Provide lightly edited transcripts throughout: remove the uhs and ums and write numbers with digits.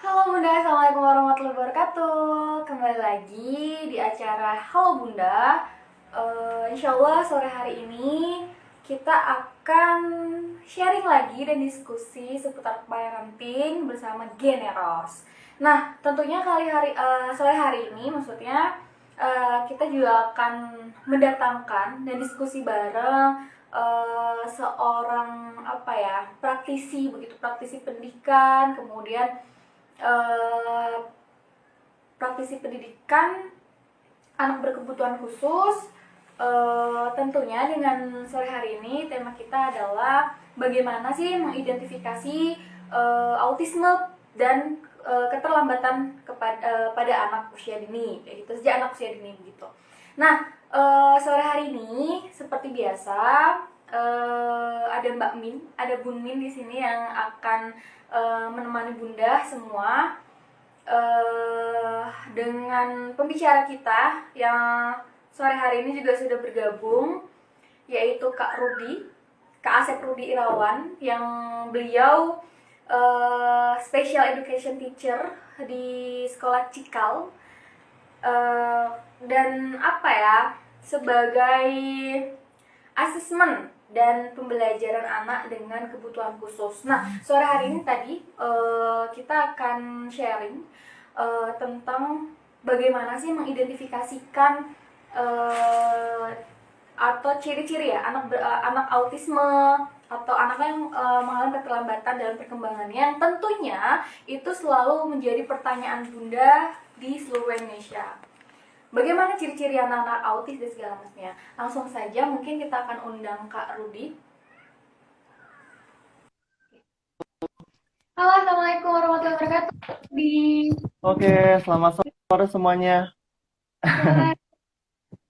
Halo Bunda, Assalamualaikum warahmatullahi wabarakatuh. Kembali lagi di acara Halo Bunda. Insya Allah sore hari ini kita akan sharing lagi dan diskusi seputar parenting bersama Generos. Nah, tentunya sore hari ini maksudnya kita juga akan mendatangkan dan diskusi bareng seorang praktisi, begitu, praktisi pendidikan, kemudian eh, praktisi pendidikan anak berkebutuhan khusus. Tentunya dengan sore hari ini tema kita adalah bagaimana sih mengidentifikasi autisme dan keterlambatan pada anak usia dini, kayak gitu, sejak anak usia dini begitu. Nah, sore hari ini seperti biasa ada Mbak Min, ada Bun Min di sini yang akan menemani Bunda semua dengan pembicara kita yang sore hari ini juga sudah bergabung, yaitu Kak Asep Rudi Irawan, yang beliau special education teacher di sekolah Cikal, dan sebagai asesmen dan pembelajaran anak dengan kebutuhan khusus. Nah, sore hari ini tadi kita akan sharing tentang bagaimana sih mengidentifikasikan atau ciri-ciri ya anak autisme atau anak yang mengalami keterlambatan dalam perkembangannya, yang tentunya itu selalu menjadi pertanyaan Bunda di seluruh Indonesia. Bagaimana ciri-ciri anak-anak autis dan segala macamnya? Langsung saja mungkin kita akan undang Kak Rudi. Halo, Assalamualaikum warahmatullahi wabarakatuh. Oke, selamat sore semuanya. Sore.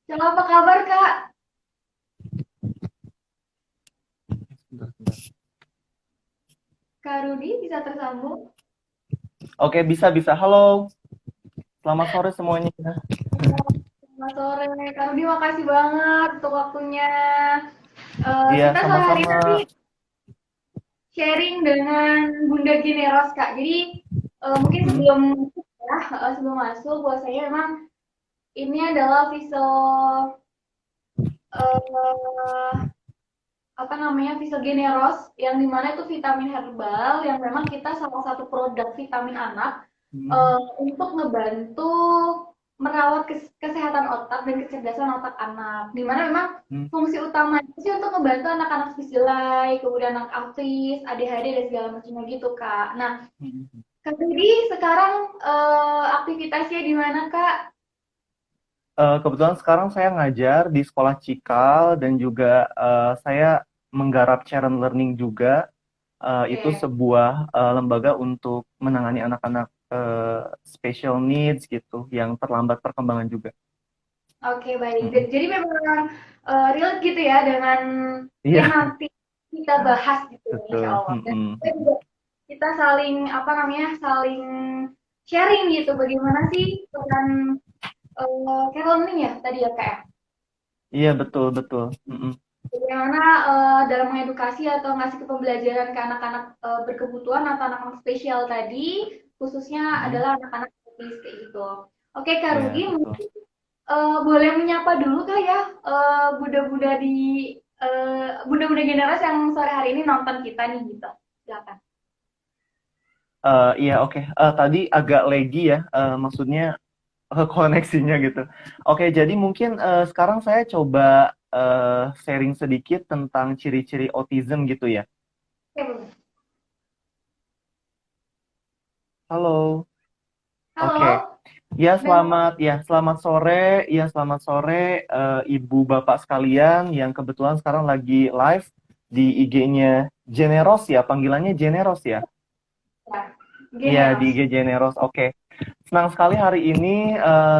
Halo, apa kabar Kak? Kak Rudi bisa tersambung? Oke, bisa. Halo, selamat sore semuanya. Selamat sore, Kak Rudi, makasih banget untuk waktunya. Iya, Kita sore hari sama-sama. nanti sharing dengan Bunda Gineros, Kak. Jadi mungkin Hmm, sebelum masuk, buat saya memang ini adalah eh, visa Generos, yang dimana itu vitamin herbal yang memang kita salah satu produk vitamin anak hmm, untuk ngebantu merawat kesehatan otak dan kecerdasan otak anak. Dimana memang hmm. fungsi utamanya sih untuk ngebantu anak-anak spesialai, kemudian anak autis, ADHD dan segala macamnya gitu, Kak. Nah, Hmm. Kak Rudi sekarang aktivitasnya di mana, Kak? Kebetulan sekarang saya ngajar di sekolah Cikal dan juga saya menggarap Charen Learning juga. Itu Oke. sebuah lembaga untuk menangani anak-anak special needs gitu, yang terlambat perkembangan juga. Oke, baik. Hmm. Jadi memang relate gitu ya dengan yang Iya, nanti kita bahas gitu, Insya betul. Allah. Dan Hmm. kita saling saling sharing gitu, bagaimana sih peran care learning ya tadi ya, Kak, ya? Iya, betul. Hmm. Bagaimana dalam mengedukasi atau ngasih pembelajaran ke anak-anak berkebutuhan atau anak-anak spesial tadi, khususnya Hmm. adalah anak-anak autis kayak gitu. Oke, Kak Iya, Rugi, betul. boleh menyapa dulu kah ya Bunda-bunda Bunda-bunda generasi yang sore hari ini nonton kita nih gitu. Silakan. Iya, oke. Tadi agak laggy ya, maksudnya koneksinya gitu. Oke, jadi mungkin sekarang saya coba sharing sedikit tentang ciri-ciri autism gitu ya. Oke, Bunda. Halo. Oke. Halo. Selamat sore. Ya, selamat sore Ibu Bapak sekalian yang kebetulan sekarang lagi live di IG-nya Generos ya, panggilannya Generos ya. Ya, Iya, di generos. IG Generos. Oke. Senang sekali hari ini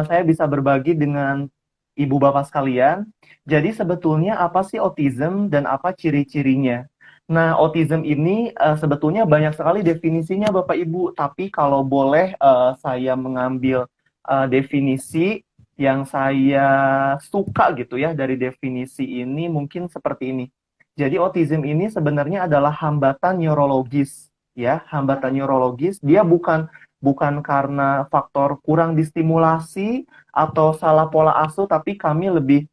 saya bisa berbagi dengan Ibu Bapak sekalian. Jadi sebetulnya apa sih autism dan apa ciri-cirinya? Nah, autism ini sebetulnya banyak sekali definisinya Bapak Ibu, tapi kalau boleh saya mengambil definisi yang saya suka gitu ya dari definisi ini mungkin seperti ini. Jadi autism ini sebenarnya adalah hambatan neurologis ya, hambatan neurologis. Dia bukan bukan karena faktor kurang distimulasi atau salah pola asuh, tapi kami lebih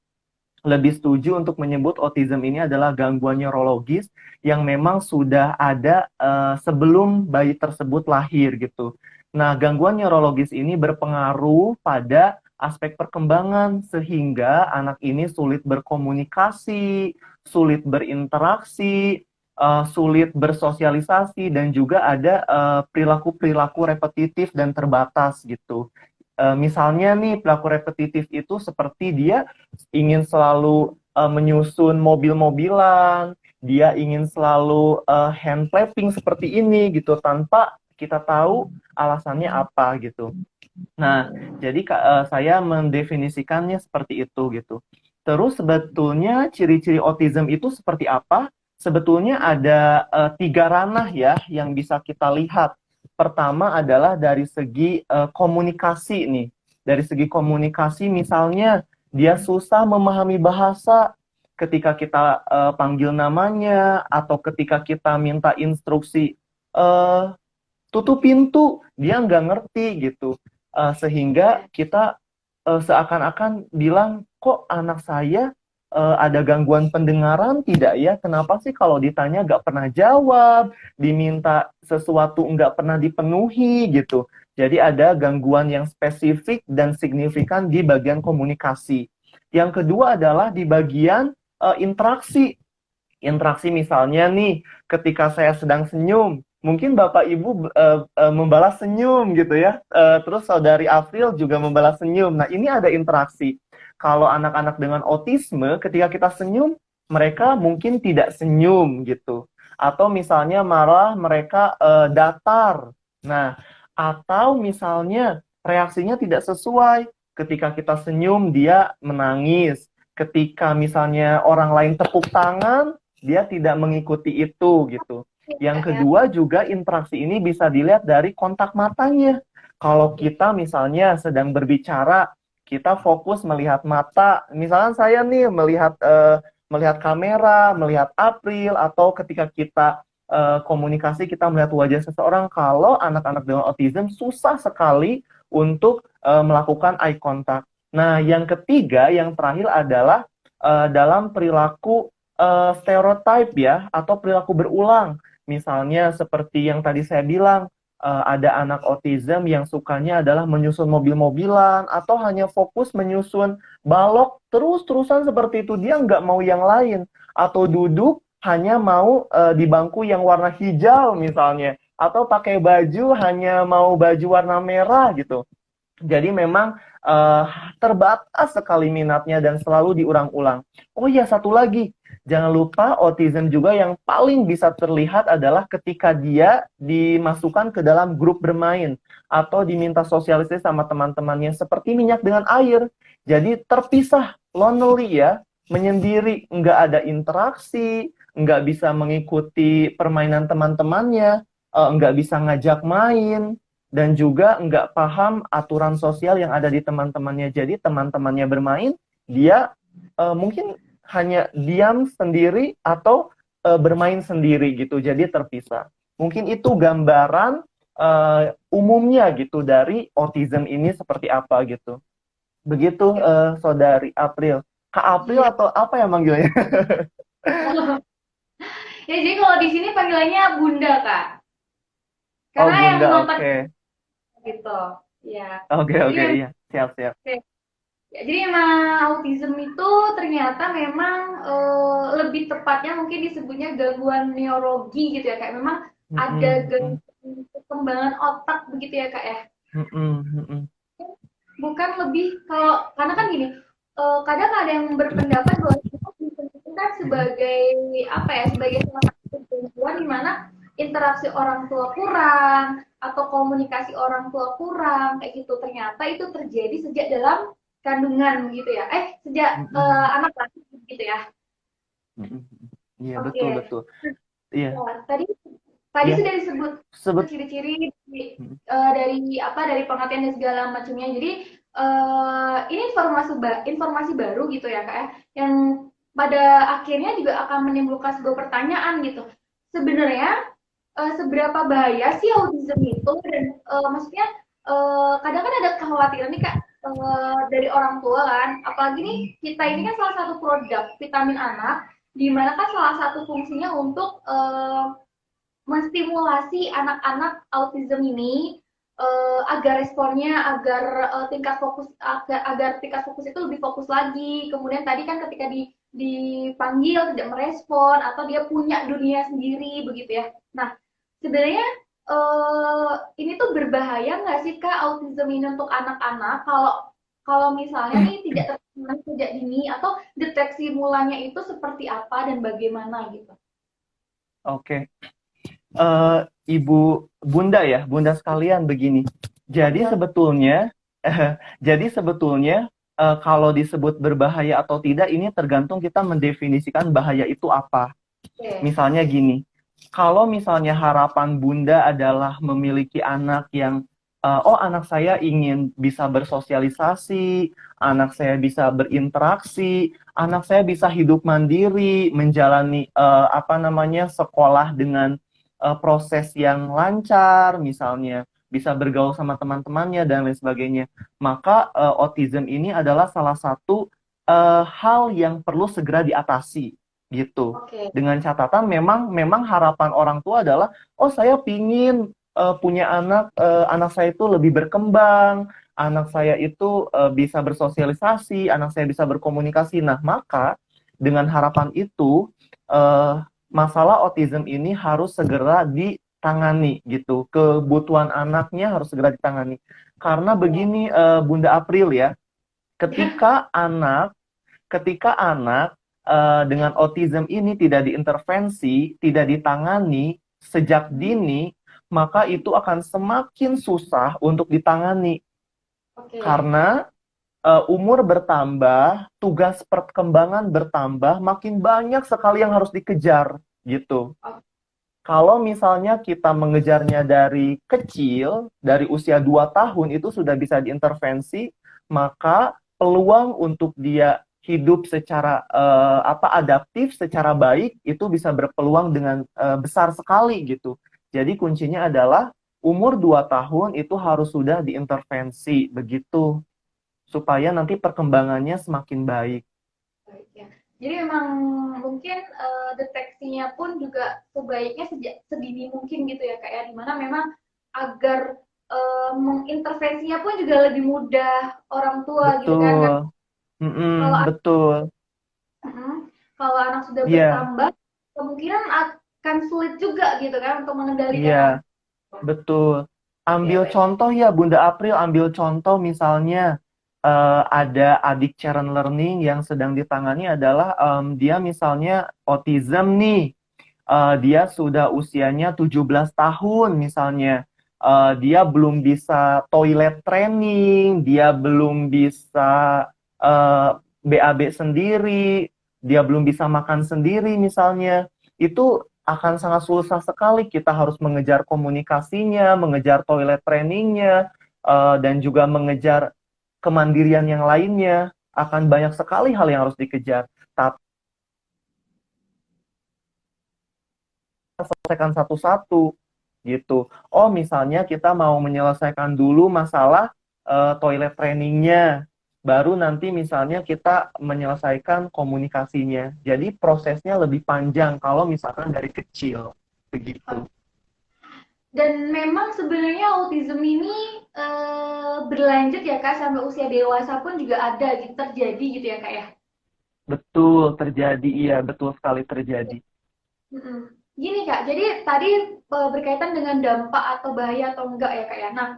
lebih setuju untuk menyebut autism ini adalah gangguan neurologis yang memang sudah ada sebelum bayi tersebut lahir gitu. Nah, gangguan neurologis ini berpengaruh pada aspek perkembangan sehingga anak ini sulit berkomunikasi, sulit berinteraksi, sulit bersosialisasi dan juga ada perilaku-perilaku repetitif dan terbatas gitu. Misalnya nih pelaku repetitif itu seperti dia ingin selalu menyusun mobil-mobilan, dia ingin selalu hand clapping seperti ini gitu tanpa kita tahu alasannya apa gitu. Nah, jadi saya mendefinisikannya seperti itu gitu. Terus sebetulnya ciri-ciri autism itu seperti apa? Sebetulnya ada tiga ranah ya yang bisa kita lihat. Pertama adalah dari segi komunikasi nih. Dari segi komunikasi misalnya dia susah memahami bahasa ketika kita panggil namanya atau ketika kita minta instruksi eh, tutup pintu, dia nggak ngerti gitu. Sehingga kita seakan-akan bilang, kok anak saya ada gangguan pendengaran tidak ya? Kenapa sih kalau ditanya nggak pernah jawab, diminta sesuatu nggak pernah dipenuhi gitu. Jadi ada gangguan yang spesifik dan signifikan di bagian komunikasi. Yang kedua adalah di bagian interaksi. Interaksi misalnya nih, ketika saya sedang senyum, mungkin Bapak Ibu membalas senyum gitu ya. Terus Saudari April juga membalas senyum. Nah, ini ada interaksi. Kalau anak-anak dengan autisme, ketika kita senyum, mereka mungkin tidak senyum gitu. Atau misalnya marah, mereka datar. Nah, atau misalnya reaksinya tidak sesuai. Ketika kita senyum, dia menangis. Ketika misalnya orang lain tepuk tangan, dia tidak mengikuti itu gitu. Yang kedua juga interaksi ini bisa dilihat dari kontak matanya. Kalau kita misalnya sedang berbicara, kita fokus melihat mata. Misalnya saya nih melihat kamera, melihat April, atau ketika kita komunikasi kita melihat wajah seseorang. Kalau anak-anak dengan autism susah sekali untuk melakukan eye contact. Nah, yang ketiga, yang terakhir adalah dalam perilaku stereotype ya, atau perilaku berulang. Misalnya seperti yang tadi saya bilang, ada anak autism yang sukanya adalah menyusun mobil-mobilan, atau hanya fokus menyusun balok terus-terusan seperti itu. Dia nggak mau yang lain. Atau duduk hanya mau di bangku yang warna hijau misalnya. Atau pakai baju hanya mau baju warna merah gitu. Jadi memang terbatas sekali minatnya dan selalu diulang-ulang. Oh iya, satu lagi. Jangan lupa autism juga yang paling bisa terlihat adalah ketika dia dimasukkan ke dalam grup bermain atau diminta sosialisasi sama teman-temannya seperti minyak dengan air. Jadi terpisah, lonely ya, menyendiri, nggak ada interaksi, nggak bisa mengikuti permainan teman-temannya, nggak bisa ngajak main, dan juga nggak paham aturan sosial yang ada di teman-temannya. Jadi teman-temannya bermain, dia mungkin hanya diam sendiri atau bermain sendiri gitu. Jadi terpisah. Mungkin itu gambaran umumnya gitu dari autism ini seperti apa gitu. Begitu Saudari April. Kak April Iya. atau apa ya manggilnya? Ya, jadi kalau di sini panggilannya Bunda, Kak. Oh Karena yang Bunda, nonton oke. gitu. Ya. Oke, Jadi oke, iya. Siap, siap. ya, jadi emang autism itu ternyata memang lebih tepatnya mungkin disebutnya gangguan neurologi gitu ya, kayak memang ada Mm-mm, mm-mm, gangguan perkembangan otak begitu ya, Kak ya. mm-mm, mm-mm, Bukan lebih kalau karena kan gini, kadang ada yang berpendapat bahwa kita ditentukan mm-mm. sebagai apa ya, sebagai salah satu gangguan di mana interaksi orang tua kurang atau komunikasi orang tua kurang kayak gitu. Ternyata itu terjadi sejak dalam kandungan gitu ya. Sejak Mm-mm, anak lahir gitu ya. mm-mm. Iya, betul, Oke. betul. Iya, Nah, tadi tadi iya. sudah disebut Sebet ciri-ciri Mm, dari apa dari pengertian dan segala macamnya. Jadi ini informasi baru gitu ya, Kak ya, yang pada akhirnya juga akan menimbulkan sebuah pertanyaan gitu. Sebenarnya seberapa bahaya sih autism itu dan maksudnya kadang kan ada kekhawatiran nih Kak dari orang tua kan, apalagi nih kita ini kan salah satu produk vitamin anak, di mana kan salah satu fungsinya untuk menstimulasi anak-anak autism ini agar responnya, agar tingkat fokus, agar tingkat fokus itu lebih fokus lagi. Kemudian tadi kan ketika dipanggil tidak merespon atau dia punya dunia sendiri begitu ya. Nah, sebenarnya ini tuh berbahaya nggak sih Kak autism ini untuk anak-anak kalau kalau misalnya nih tidak terkena sejak dini atau deteksi mulanya itu seperti apa dan bagaimana gitu? Oke. eh, Ibu Bunda ya, Bunda sekalian begini. Jadi Ya, sebetulnya, jadi sebetulnya kalau disebut berbahaya atau tidak ini tergantung kita mendefinisikan bahaya itu apa. oke. Misalnya gini, kalau misalnya harapan Bunda adalah memiliki anak yang, oh anak saya ingin bisa bersosialisasi, anak saya bisa berinteraksi, anak saya bisa hidup mandiri, menjalani apa namanya sekolah dengan proses yang lancar, misalnya bisa bergaul sama teman-temannya dan lain sebagainya. Maka autism ini adalah salah satu hal yang perlu segera diatasi gitu. Oke. Dengan catatan memang harapan orang tua adalah oh saya pingin punya anak saya itu lebih berkembang, anak saya itu bisa bersosialisasi, anak saya bisa berkomunikasi. Nah, maka dengan harapan itu masalah autism ini harus segera ditangani gitu. Kebutuhan anaknya harus segera ditangani. Karena begini Bunda April ya, ketika anak dengan autism ini tidak diintervensi, tidak ditangani sejak dini, maka itu akan semakin susah untuk ditangani Oke. karena umur bertambah, tugas perkembangan bertambah, makin banyak sekali yang harus dikejar gitu. Oke. Kalau misalnya kita mengejarnya dari kecil, dari usia 2 tahun itu sudah bisa diintervensi, maka peluang untuk dia hidup secara adaptif, secara baik itu bisa berpeluang dengan besar sekali gitu. Jadi kuncinya adalah umur 2 tahun itu harus sudah diintervensi begitu supaya nanti perkembangannya semakin baik. Baik ya. Jadi memang mungkin deteksinya pun juga sebaiknya sejak sedini mungkin gitu ya Kak ya, dimana memang agar mengintervensinya pun juga lebih mudah orang tua gitu kan. Karena Betul. kalau Betul. mm, kalau anak sudah Iya, bertambah, kemungkinan akan sulit juga gitu kan untuk mengendalikan anak. iya. Betul. Oke, Ambil baik. contoh ya Bunda April, ambil contoh misalnya ada adik Charen Learning yang sedang ditangani adalah dia misalnya autism nih. Dia sudah usianya 17 tahun misalnya. Dia belum bisa toilet training, dia belum bisa eh, BAB sendiri, dia belum bisa makan sendiri misalnya. Itu akan sangat susah sekali. Kita harus mengejar komunikasinya, mengejar toilet trainingnya, dan juga mengejar kemandirian yang lainnya. Akan banyak sekali hal yang harus dikejar. Tapi selesaikan satu-satu gitu. Oh, misalnya kita mau menyelesaikan dulu masalah toilet trainingnya, baru nanti misalnya kita menyelesaikan komunikasinya. Jadi prosesnya lebih panjang kalau misalkan dari kecil, begitu. Dan memang sebenarnya autism ini berlanjut ya Kak sampai usia dewasa pun juga ada gitu terjadi gitu ya Kak ya. Betul terjadi, iya betul sekali terjadi. Mm-mm. Gini Kak, jadi tadi berkaitan dengan dampak atau bahaya atau enggak ya Kak ya. Nah,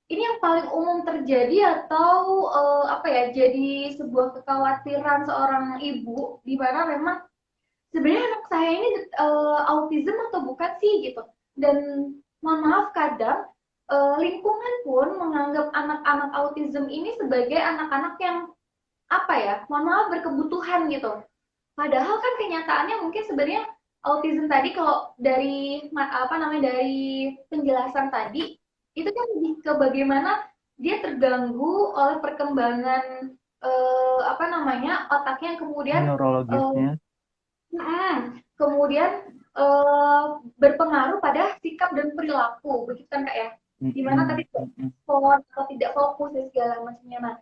ini yang paling umum terjadi atau apa ya, jadi sebuah kekhawatiran seorang ibu di mana memang sebenarnya anak saya ini autism atau bukan sih gitu. Dan mohon maaf kadang lingkungan pun menganggap anak-anak autism ini sebagai anak-anak yang apa ya, mohon maaf berkebutuhan gitu. Padahal kan kenyataannya mungkin sebenarnya autism tadi kalau dari apa namanya dari penjelasan tadi itu kan lebih ke bagaimana dia terganggu oleh perkembangan apa namanya otaknya yang kemudian eh, Neurologisnya. kemudian eh, berpengaruh pada sikap dan perilaku, begitu kan Kak ya? Dimana tadi Mm-mm, mm-mm. respon atau tidak fokus dan segala macamnya. Nah,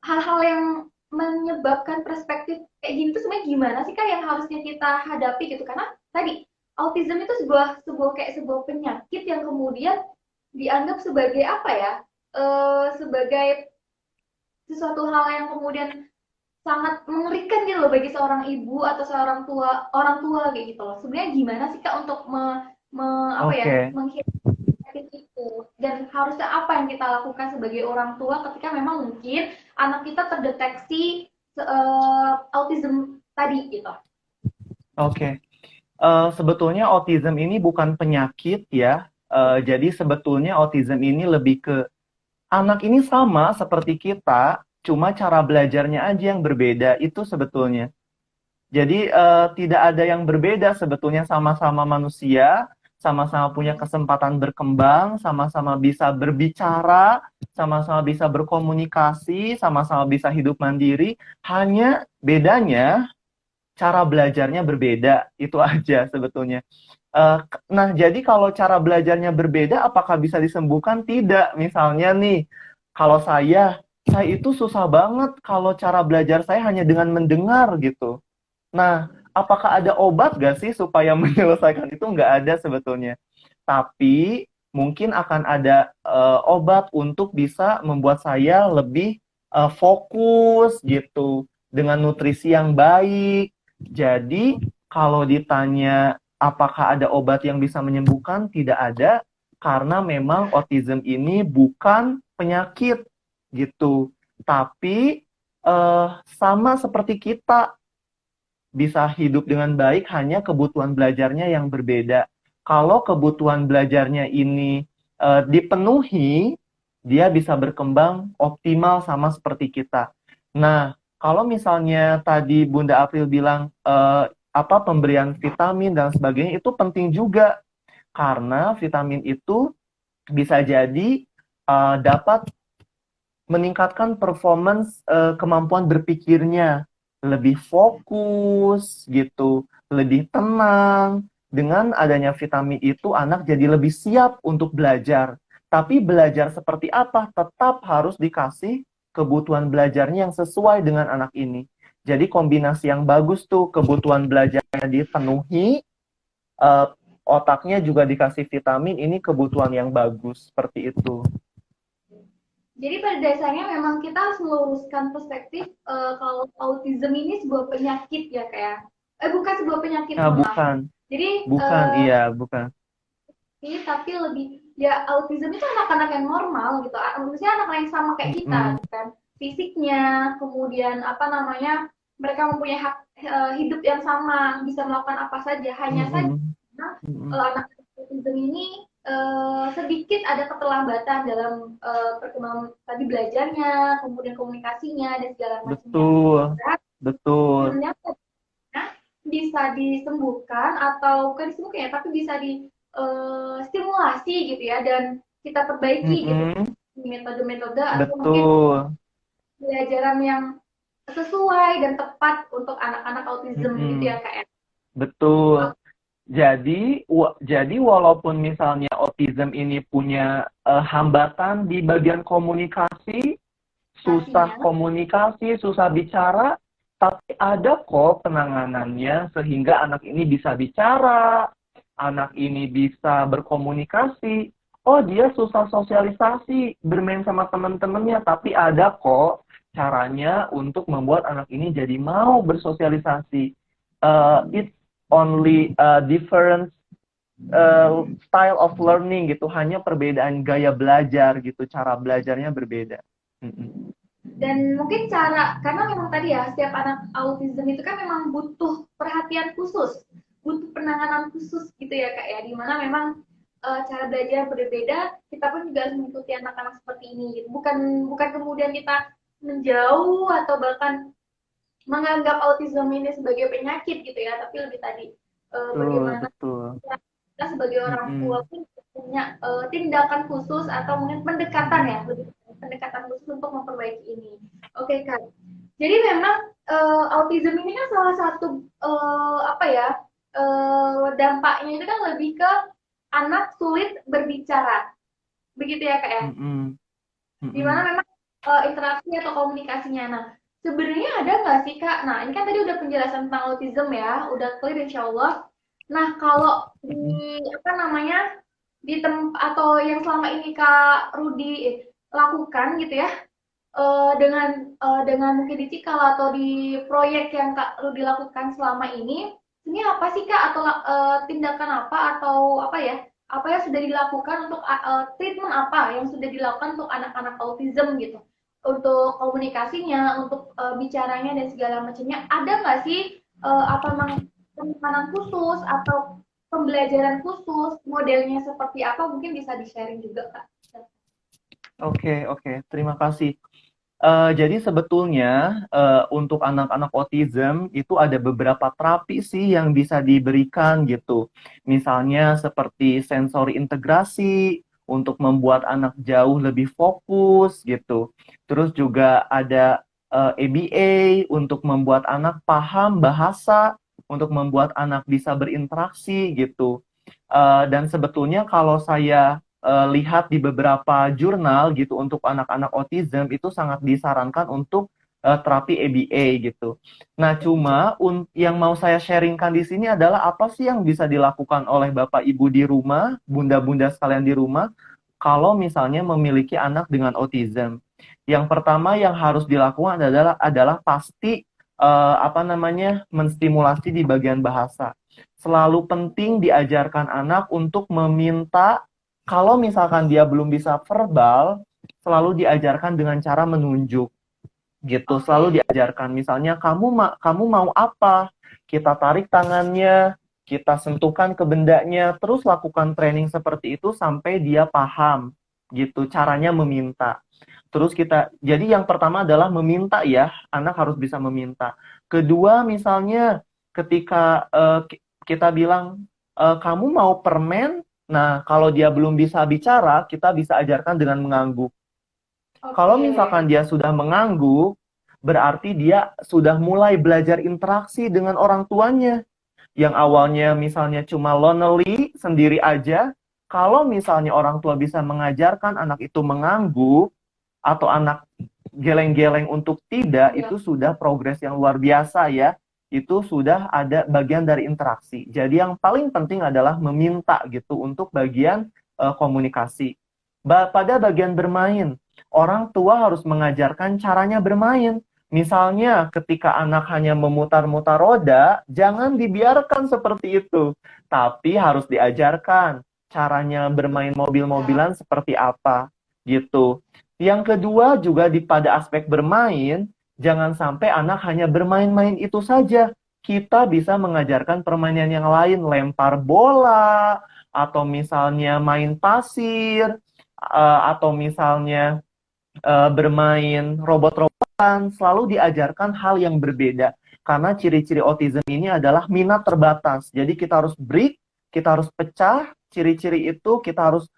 hal-hal yang menyebabkan perspektif kayak gini tuh sebenarnya gimana sih Kak yang harusnya kita hadapi gitu? Karena tadi autism itu sebuah sebuah kayak sebuah penyakit yang kemudian dianggap sebagai apa ya? Sebagai sesuatu hal yang kemudian sangat mengerikan gitu loh bagi seorang ibu atau seorang tua orang tua kayak gitu loh. Sebenarnya gimana sih Kak untuk apa ya Oke. menghindari itu dan harusnya apa yang kita lakukan sebagai orang tua ketika memang mungkin anak kita terdeteksi autism tadi gitu. Oke. Sebetulnya autism ini bukan penyakit ya. Jadi sebetulnya autism ini lebih ke anak ini sama seperti kita, cuma cara belajarnya aja yang berbeda. Itu sebetulnya. Jadi tidak ada yang berbeda sebetulnya, sama-sama manusia, sama-sama punya kesempatan berkembang, sama-sama bisa berbicara, sama-sama bisa berkomunikasi, sama-sama bisa hidup mandiri. Hanya bedanya cara belajarnya berbeda, itu aja sebetulnya. Nah, jadi kalau cara belajarnya berbeda, apakah bisa disembuhkan? Tidak. Misalnya nih, kalau saya itu susah banget kalau cara belajar saya hanya dengan mendengar gitu. Nah, apakah ada obat gak sih supaya menyelesaikan itu? Nggak ada sebetulnya. Tapi mungkin akan ada obat untuk bisa membuat saya lebih fokus gitu dengan nutrisi yang baik. Jadi kalau ditanya apakah ada obat yang bisa menyembuhkan, tidak ada karena memang autism ini bukan penyakit gitu. Tapi sama seperti kita bisa hidup dengan baik, hanya kebutuhan belajarnya yang berbeda. Kalau kebutuhan belajarnya ini dipenuhi, dia bisa berkembang optimal sama seperti kita. Nah, kalau misalnya tadi Bunda April bilang apa pemberian vitamin dan sebagainya itu penting juga karena vitamin itu bisa jadi dapat meningkatkan performance kemampuan berpikirnya, lebih fokus gitu, lebih tenang. Dengan adanya vitamin itu anak jadi lebih siap untuk belajar. Tapi belajar seperti apa tetap harus dikasih kebutuhan belajarnya yang sesuai dengan anak ini. Jadi kombinasi yang bagus tuh, kebutuhan belajarnya dipenuhi, eh, otaknya juga dikasih vitamin, ini kebutuhan yang bagus seperti itu. Jadi pada dasarnya memang kita harus meluruskan perspektif kalau autism ini sebuah penyakit ya kayak bukan sebuah penyakit Nah, mohon maaf. bukan, Jadi bukan, iya, bukan. tapi lebih ya autism itu anak-anak yang normal gitu. Maksudnya anak yang sama kayak kita Mm-mm. gitu kan. Fisiknya, kemudian apa namanya? Mereka mempunyai hak hidup yang sama, bisa melakukan apa saja. Hanya saja Mm-mm. Mm-mm. anak autism ini sedikit ada keterlambatan dalam perkembangan tadi belajarnya, kemudian komunikasinya dan segala macamnya. Betul, betul. Sebenarnya bisa disembuhkan atau bukan disembuhkan ya, tapi bisa di stimulasi gitu ya dan kita perbaiki gitu Mm-mm. metode-metode atau mungkin Betul. pelajaran yang sesuai dan tepat untuk anak-anak autism gitu ya Mm-mm. kak ya. Betul. Jadi walaupun misalnya autism ini punya hambatan di bagian komunikasi, susah Komunikasinya komunikasi, susah bicara, tapi ada kok penanganannya sehingga anak ini bisa bicara, anak ini bisa berkomunikasi. Oh, dia susah sosialisasi, bermain sama teman-temannya, tapi ada kok caranya untuk membuat anak ini jadi mau bersosialisasi. It's only a different style of learning gitu, hanya perbedaan gaya belajar gitu, cara belajarnya berbeda. Mm-mm. dan mungkin cara karena memang tadi ya setiap anak autism itu kan memang butuh perhatian khusus, butuh penanganan khusus gitu ya kak ya, dimana memang cara belajar berbeda, kita pun juga harus mengikuti anak-anak seperti ini gitu. Bukan bukan kemudian kita menjauh atau bahkan menganggap autism ini sebagai penyakit gitu ya, tapi lebih tadi Betul, bagaimana betul. kita sebagai orang tua Mm-mm. pun punya tindakan khusus atau mungkin pendekatan ya, Mm-mm. lebih pendekatan khusus untuk memperbaiki ini. Oke Kak. Jadi memang autism ini kan salah satu apa ya? dampaknya itu kan lebih ke anak sulit berbicara, begitu ya Kak ya? Mm-mm. Di mana Mm-mm. memang interaksi atau komunikasinya. Nah, sebenarnya ada nggak sih Kak? Nah, ini kan tadi udah penjelasan tentang autism ya, udah clear insya Allah. Nah, kalau Mm-mm. di apa namanya di tempat atau yang selama ini Kak Rudi lakukan gitu ya, dengan mungkin di Cikal atau di proyek yang Kak Rudi lakukan selama ini apa sih Kak atau tindakan apa atau apa ya? Apa yang sudah dilakukan untuk treatment apa yang sudah dilakukan untuk anak-anak autism gitu? Untuk komunikasinya, untuk bicaranya dan segala macamnya, ada nggak sih apa memang penekanan khusus atau pembelajaran khusus, modelnya seperti apa? Mungkin bisa di-sharing juga Kak. Oke, oke. Terima kasih. Jadi sebetulnya untuk anak-anak autism itu ada beberapa terapi sih yang bisa diberikan gitu. Misalnya seperti sensori integrasi untuk membuat anak jauh lebih fokus gitu. Terus juga ada ABA untuk membuat anak paham bahasa, untuk membuat anak bisa berinteraksi gitu. Dan sebetulnya kalau saya lihat di beberapa jurnal gitu untuk anak-anak autism itu sangat disarankan untuk terapi ABA gitu. Nah, cuma yang mau saya sharingkan di sini adalah apa sih yang bisa dilakukan oleh Bapak Ibu di rumah, bunda-bunda sekalian di rumah, kalau misalnya memiliki anak dengan autism. Yang pertama yang harus dilakukan adalah pasti apa namanya menstimulasi di bagian bahasa. Selalu penting diajarkan anak untuk meminta kalau misalkan dia belum bisa verbal, selalu diajarkan dengan cara menunjuk gitu. Selalu Oke. diajarkan misalnya kamu mau apa? Kita tarik tangannya, kita sentuhkan ke bendanya, terus lakukan training seperti itu sampai dia paham gitu caranya meminta. Terus jadi yang pertama adalah meminta ya, anak harus bisa meminta. Kedua misalnya ketika kita bilang kamu mau permen, nah kalau dia belum bisa bicara, kita bisa ajarkan dengan mengangguk. Kalau Oke. misalkan dia sudah mengangguk, berarti dia sudah mulai belajar interaksi dengan orang tuanya. Yang awalnya misalnya cuma lonely, sendiri aja, kalau misalnya orang tua bisa mengajarkan anak itu mengangguk, atau anak geleng-geleng untuk tidak, Iya. itu sudah progres yang luar biasa ya. Itu sudah ada bagian dari interaksi. Jadi yang paling penting adalah meminta gitu untuk bagian komunikasi. Pada bagian bermain, orang tua harus mengajarkan caranya bermain. Misalnya ketika anak hanya memutar-mutar roda, jangan dibiarkan seperti itu. Tapi harus diajarkan caranya bermain Ya. mobil-mobilan seperti apa gitu. Yang kedua juga pada aspek bermain, jangan sampai anak hanya bermain-main itu saja. Kita bisa mengajarkan permainan yang lain, lempar bola, atau misalnya main pasir, atau misalnya bermain robot-robotan, selalu diajarkan hal yang berbeda. Karena ciri-ciri autism ini adalah minat terbatas. Jadi kita harus break, kita harus pecah ciri-ciri itu, kita harus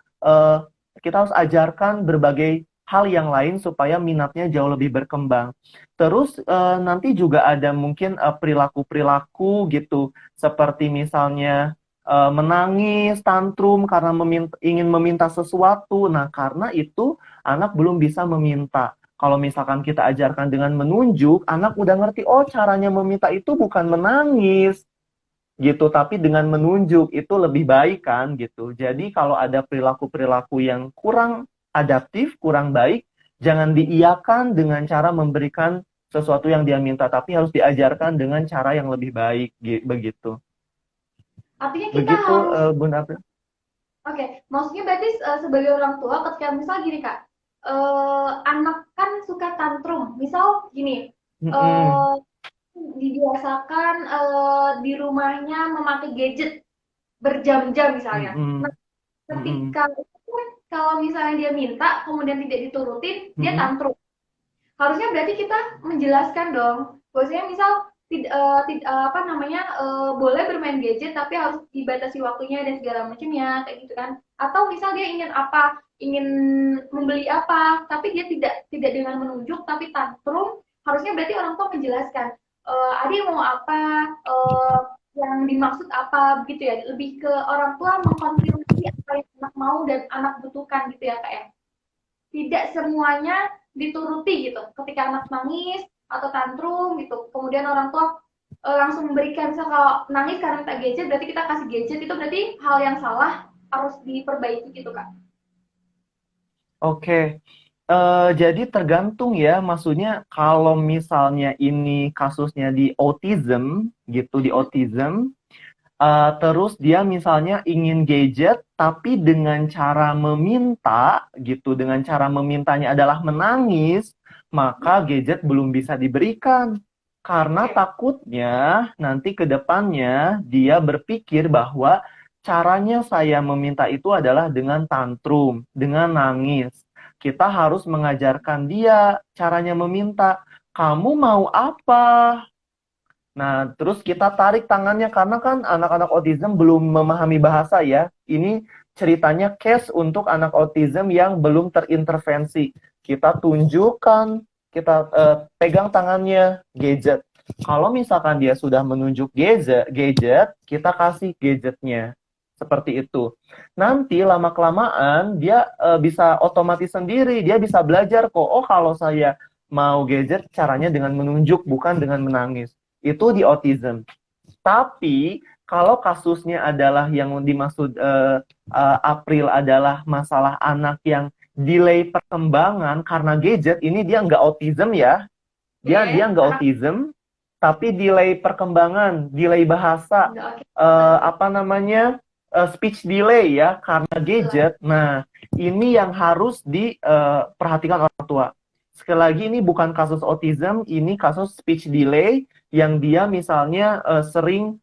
ajarkan berbagai hal yang lain supaya minatnya jauh lebih berkembang. Terus nanti juga ada mungkin perilaku-perilaku gitu, seperti misalnya menangis, tantrum karena ingin meminta sesuatu. Nah, karena itu anak belum bisa meminta. Kalau misalkan kita ajarkan dengan menunjuk, anak udah ngerti, oh caranya meminta itu bukan menangis, gitu, tapi dengan menunjuk itu lebih baik kan, gitu. Jadi kalau ada perilaku-perilaku yang kurang adaptif, kurang baik, jangan diiyakan dengan cara memberikan sesuatu yang dia minta, tapi harus diajarkan dengan cara yang lebih baik, begitu. Artinya kita Begitu, harus, Bunda April. oke, maksudnya berarti sebagai orang tua ketika misal gini Kak, anak kan suka tantrum, misal gini, Mm-mm. eh dibiasakan di rumahnya memakai gadget berjam-jam misalnya. Nah, Mm-mm. Mm-mm. ketika itu kan kalau misalnya dia minta kemudian tidak diturutin, dia Mm-mm. tantrum. Harusnya berarti kita menjelaskan dong. Bahwasanya misal apa namanya boleh bermain gadget tapi harus dibatasi waktunya dan segala macamnya kayak gitu kan. Atau misal dia ingin apa, ingin membeli apa, tapi dia tidak dengan menunjuk tapi tantrum, harusnya berarti orang tua menjelaskan. Adik mau apa? yang dimaksud apa begitu ya, lebih ke orang tua mengkonfirmasi apa yang anak mau dan anak butuhkan gitu ya kak ya, tidak semuanya dituruti gitu ketika anak nangis atau tantrum gitu kemudian orang tua langsung memberikan, misal kalau nangis karena minta gadget berarti kita kasih gadget, itu berarti hal yang salah, harus diperbaiki gitu kak. Oke. Jadi tergantung ya, maksudnya kalau misalnya ini kasusnya di autism gitu, di autism, terus dia misalnya ingin gadget, tapi dengan cara meminta gitu, dengan cara memintanya adalah menangis, maka gadget belum bisa diberikan. Karena Oke. takutnya nanti ke depannya dia berpikir bahwa caranya saya meminta itu adalah dengan tantrum, dengan nangis. Kita harus mengajarkan dia caranya meminta. Kamu mau apa? Nah, terus kita tarik tangannya karena kan anak-anak autism belum memahami bahasa ya. Ini ceritanya case untuk anak autism yang belum terintervensi. Kita tunjukkan, kita pegang tangannya gadget. Kalau misalkan dia sudah menunjuk gadget, kita kasih gadgetnya. Seperti itu. Nanti lama-kelamaan dia bisa otomatis sendiri, dia bisa belajar kok. Oh, kalau saya mau gadget caranya dengan menunjuk bukan dengan menangis. Itu di autism. Tapi kalau kasusnya adalah yang dimaksud April adalah masalah anak yang delay perkembangan karena gadget, ini dia nggak autism ya. Dia Oke, nggak anak autism, tapi delay perkembangan, delay bahasa, nggak oke. apa namanya, speech delay ya karena Jelas. gadget. Nah, ini yang harus diperhatikan orang tua. Sekali lagi ini bukan kasus autism, ini kasus speech delay yang dia misalnya sering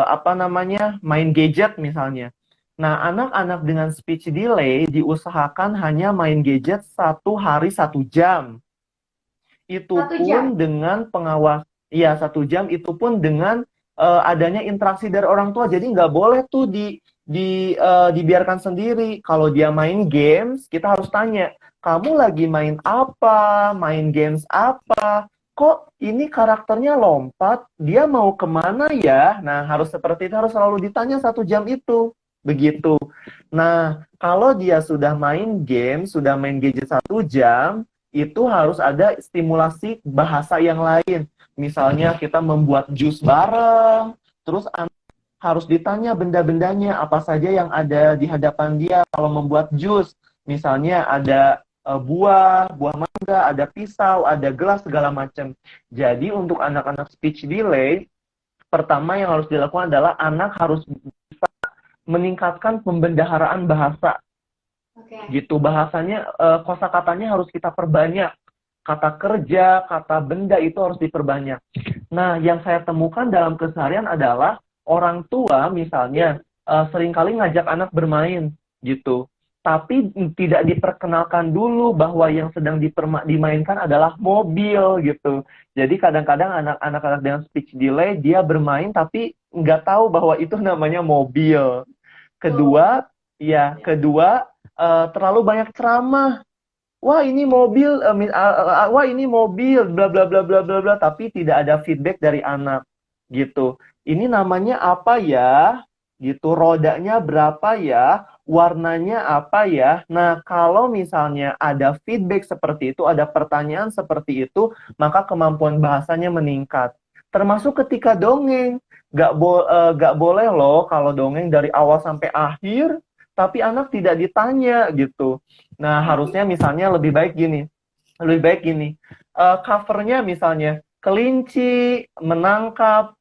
apa namanya main gadget misalnya. Nah, anak-anak dengan speech delay diusahakan hanya main gadget 1 hari 1 jam. Itu 1 jam. pun dengan pengawas, ya 1 jam itu pun dengan adanya interaksi dari orang tua. Jadi nggak boleh tuh dibiarkan sendiri. Kalau dia main games, kita harus tanya, kamu lagi main apa? Main games apa? Kok ini karakternya lompat? Dia mau kemana ya? Nah, harus seperti itu, harus selalu ditanya 1 jam itu. Begitu. Nah, kalau dia sudah main game, sudah main gadget 1 jam, itu harus ada stimulasi bahasa yang lain. Misalnya kita membuat jus bareng, terus harus ditanya benda-bendanya apa saja yang ada di hadapan dia kalau membuat jus. Misalnya ada buah mangga, ada pisau, ada gelas segala macam. Jadi untuk anak-anak speech delay, pertama yang harus dilakukan adalah anak harus meningkatkan pembendaharaan bahasa Oke. gitu, bahasanya kosakatanya harus kita perbanyak, kata kerja, kata benda itu harus diperbanyak. Nah, yang saya temukan dalam keseharian adalah orang tua misalnya seringkali ngajak anak bermain gitu, tapi tidak diperkenalkan dulu bahwa yang sedang dimainkan adalah mobil gitu. Jadi kadang-kadang anak-anak dengan speech delay dia bermain tapi nggak tahu bahwa itu namanya mobil. Tuh. Kedua, ya, kedua terlalu banyak ceramah. Wah, ini mobil, wah ini mobil, bla bla bla bla bla bla, tapi tidak ada feedback dari anak, gitu. Ini namanya apa ya? Gitu, rodanya berapa ya? Warnanya apa ya? Nah, kalau misalnya ada feedback seperti itu, ada pertanyaan seperti itu, maka kemampuan bahasanya meningkat. Termasuk ketika dongeng, nggak boleh loh kalau dongeng dari awal sampai akhir, tapi anak tidak ditanya gitu. Nah, harusnya misalnya lebih baik gini, covernya misalnya kelinci menangkap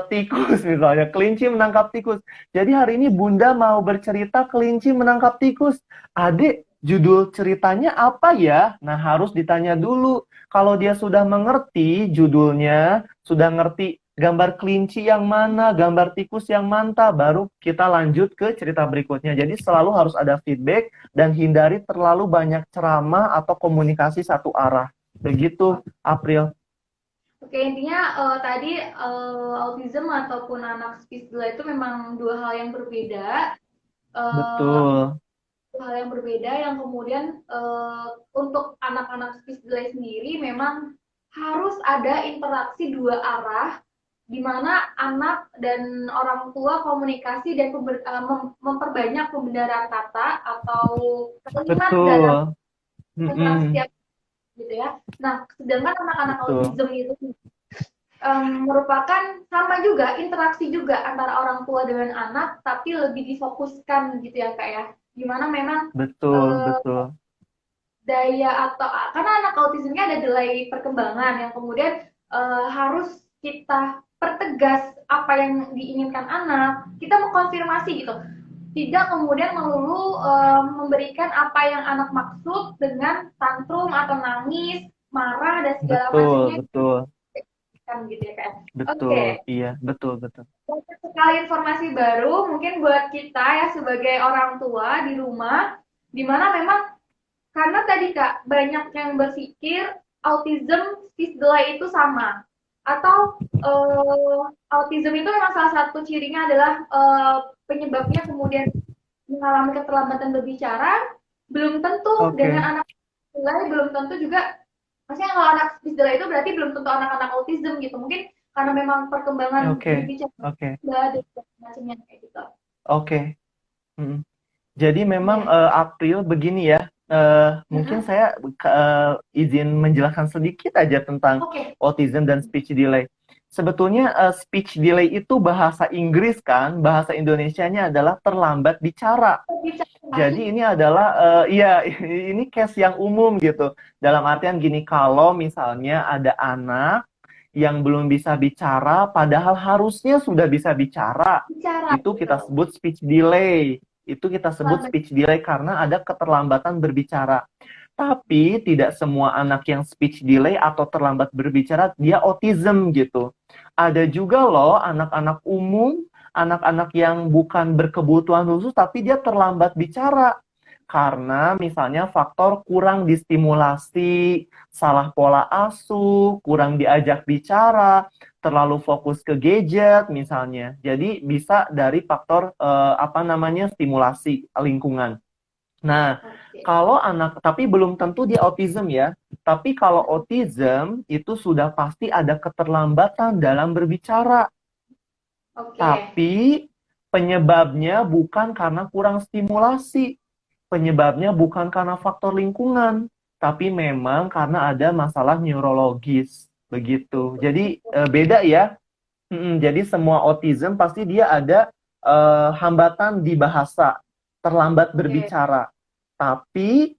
tikus misalnya, kelinci menangkap tikus. Jadi hari ini Bunda mau bercerita kelinci menangkap tikus. Adik, judul ceritanya apa ya? Nah, harus ditanya dulu. Kalau dia sudah mengerti judulnya, sudah ngerti gambar kelinci yang mana, gambar tikus yang mana, baru kita lanjut ke cerita berikutnya. Jadi selalu harus ada feedback dan hindari terlalu banyak ceramah atau komunikasi satu arah. Begitu, April. Oke, intinya tadi autism ataupun anak speech delay itu memang dua hal yang berbeda. Eh, Betul. Dua hal yang berbeda yang kemudian untuk anak-anak speech delay sendiri memang harus ada interaksi dua arah di mana anak dan orang tua komunikasi dan memperbanyak pembenaran kata atau kalimat dalam Betul. interaksi Mm-mm. setiap gitu ya. Nah, sedangkan anak-anak Betul. autism itu merupakan sama juga interaksi juga antara orang tua dengan anak, tapi lebih difokuskan gitu ya kak ya. Gimana memang Betul. eh, Betul. daya atau karena anak autismnya ada delay perkembangan yang kemudian harus kita pertegas apa yang diinginkan anak, kita mengkonfirmasi gitu, tidak kemudian melulu memberikan apa yang anak maksud dengan tantrum atau nangis, marah dan segala Betul. macamnya Betul. kan gitu ya kan. Oke, Betul. Iya. Betul. Betul. banyak sekali informasi baru mungkin buat kita ya sebagai orang tua di rumah, di mana memang karena tadi Kak, banyak yang berpikir autism speech delay itu sama. Atau autism itu memang salah satu cirinya adalah penyebabnya kemudian mengalami keterlambatan berbicara, belum tentu dengan Oke. anak delay, belum tentu juga, maksudnya kalau anak speech delay itu berarti belum tentu anak-anak autism gitu. Mungkin karena memang perkembangan Oke. berbicara Oke. dan macamnya kayak gitu. Oke. Mm. Jadi memang Ya. April begini ya. Mungkin Mm-mm. saya izin menjelaskan sedikit aja tentang Oke. autism dan speech delay. Sebetulnya speech delay itu bahasa Inggris kan, bahasa Indonesianya adalah terlambat bicara. Berbicara. Jadi ini adalah iya ini case yang umum gitu. Dalam artian gini, kalau misalnya ada anak yang belum bisa bicara padahal harusnya sudah bisa bicara, Bicara itu kita gitu. sebut speech delay. Itu kita sebut Lambat. speech delay karena ada keterlambatan berbicara. Tapi tidak semua anak yang speech delay atau terlambat berbicara dia autism gitu. Ada juga loh anak-anak umum, anak-anak yang bukan berkebutuhan khusus tapi dia terlambat bicara. Karena misalnya faktor kurang distimulasi, salah pola asuh, kurang diajak bicara, terlalu fokus ke gadget misalnya. Jadi bisa dari faktor apa namanya stimulasi lingkungan. Nah, Oke. kalau anak tapi belum tentu dia autism ya. Tapi kalau autism itu sudah pasti ada keterlambatan dalam berbicara. Oke. Tapi penyebabnya bukan karena kurang stimulasi. Penyebabnya bukan karena faktor lingkungan, tapi memang karena ada masalah neurologis. Begitu. Jadi beda ya. Jadi semua autism pasti dia ada hambatan di bahasa, terlambat Oke. berbicara. Tapi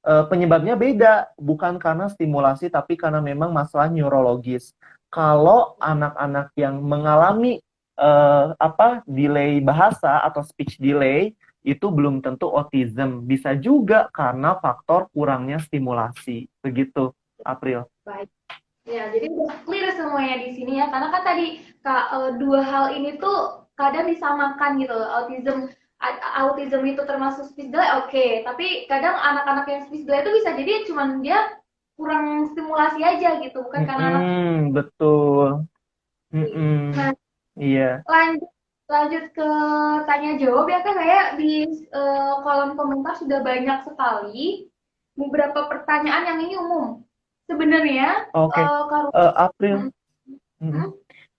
penyebabnya beda, bukan karena stimulasi, tapi karena memang masalah neurologis. Kalau anak-anak yang mengalami apa delay bahasa atau speech delay itu belum tentu autism, bisa juga karena faktor kurangnya stimulasi. Begitu, April. Baik. Ya, jadi udah clear semuanya di sini ya. Karena kan tadi Kak, dua hal ini tuh kadang disamakan gitu. Autism itu termasuk speech delay, oke. Tapi kadang anak-anak yang speech delay itu bisa jadi cuman dia kurang stimulasi aja gitu, bukan karena anak. Betul. Nah, Iya. lanjut lanjut ke tanya jawab ya kan kayak di kolom komentar sudah banyak sekali beberapa pertanyaan yang ini umum. Sebenarnya Oke. kalau April. Mm-mm.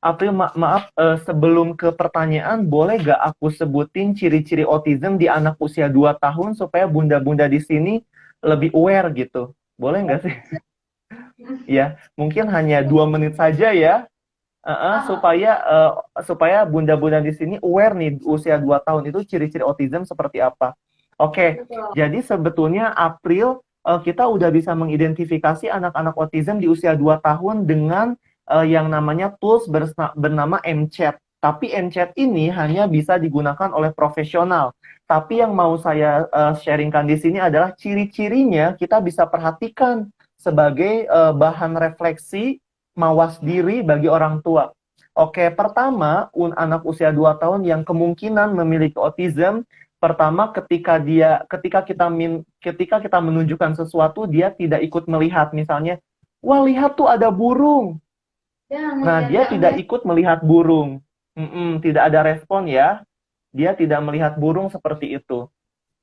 April, maaf, sebelum ke pertanyaan, boleh gak aku sebutin ciri-ciri autism di anak usia 2 tahun supaya bunda-bunda di sini lebih aware gitu? Boleh nggak sih? Ya, mungkin hanya 2 menit saja ya, supaya bunda-bunda di sini aware nih usia 2 tahun itu ciri-ciri autism seperti apa. Oke, betul. jadi sebetulnya April kita udah bisa mengidentifikasi anak-anak autism di usia 2 tahun dengan yang namanya tools bernama MChat. Tapi MChat ini hanya bisa digunakan oleh profesional. Tapi yang mau saya sharingkan di sini adalah ciri-cirinya kita bisa perhatikan sebagai bahan refleksi mawas diri bagi orang tua. Oke, pertama, anak usia 2 tahun yang kemungkinan memiliki autism, pertama ketika kita menunjukkan sesuatu dia tidak ikut melihat, misalnya, wah lihat tuh ada burung. Ya, Nah, ngelihat dia nggak tidak ngelihat. ikut melihat burung. Tidak ada respon ya. Dia tidak melihat burung seperti itu.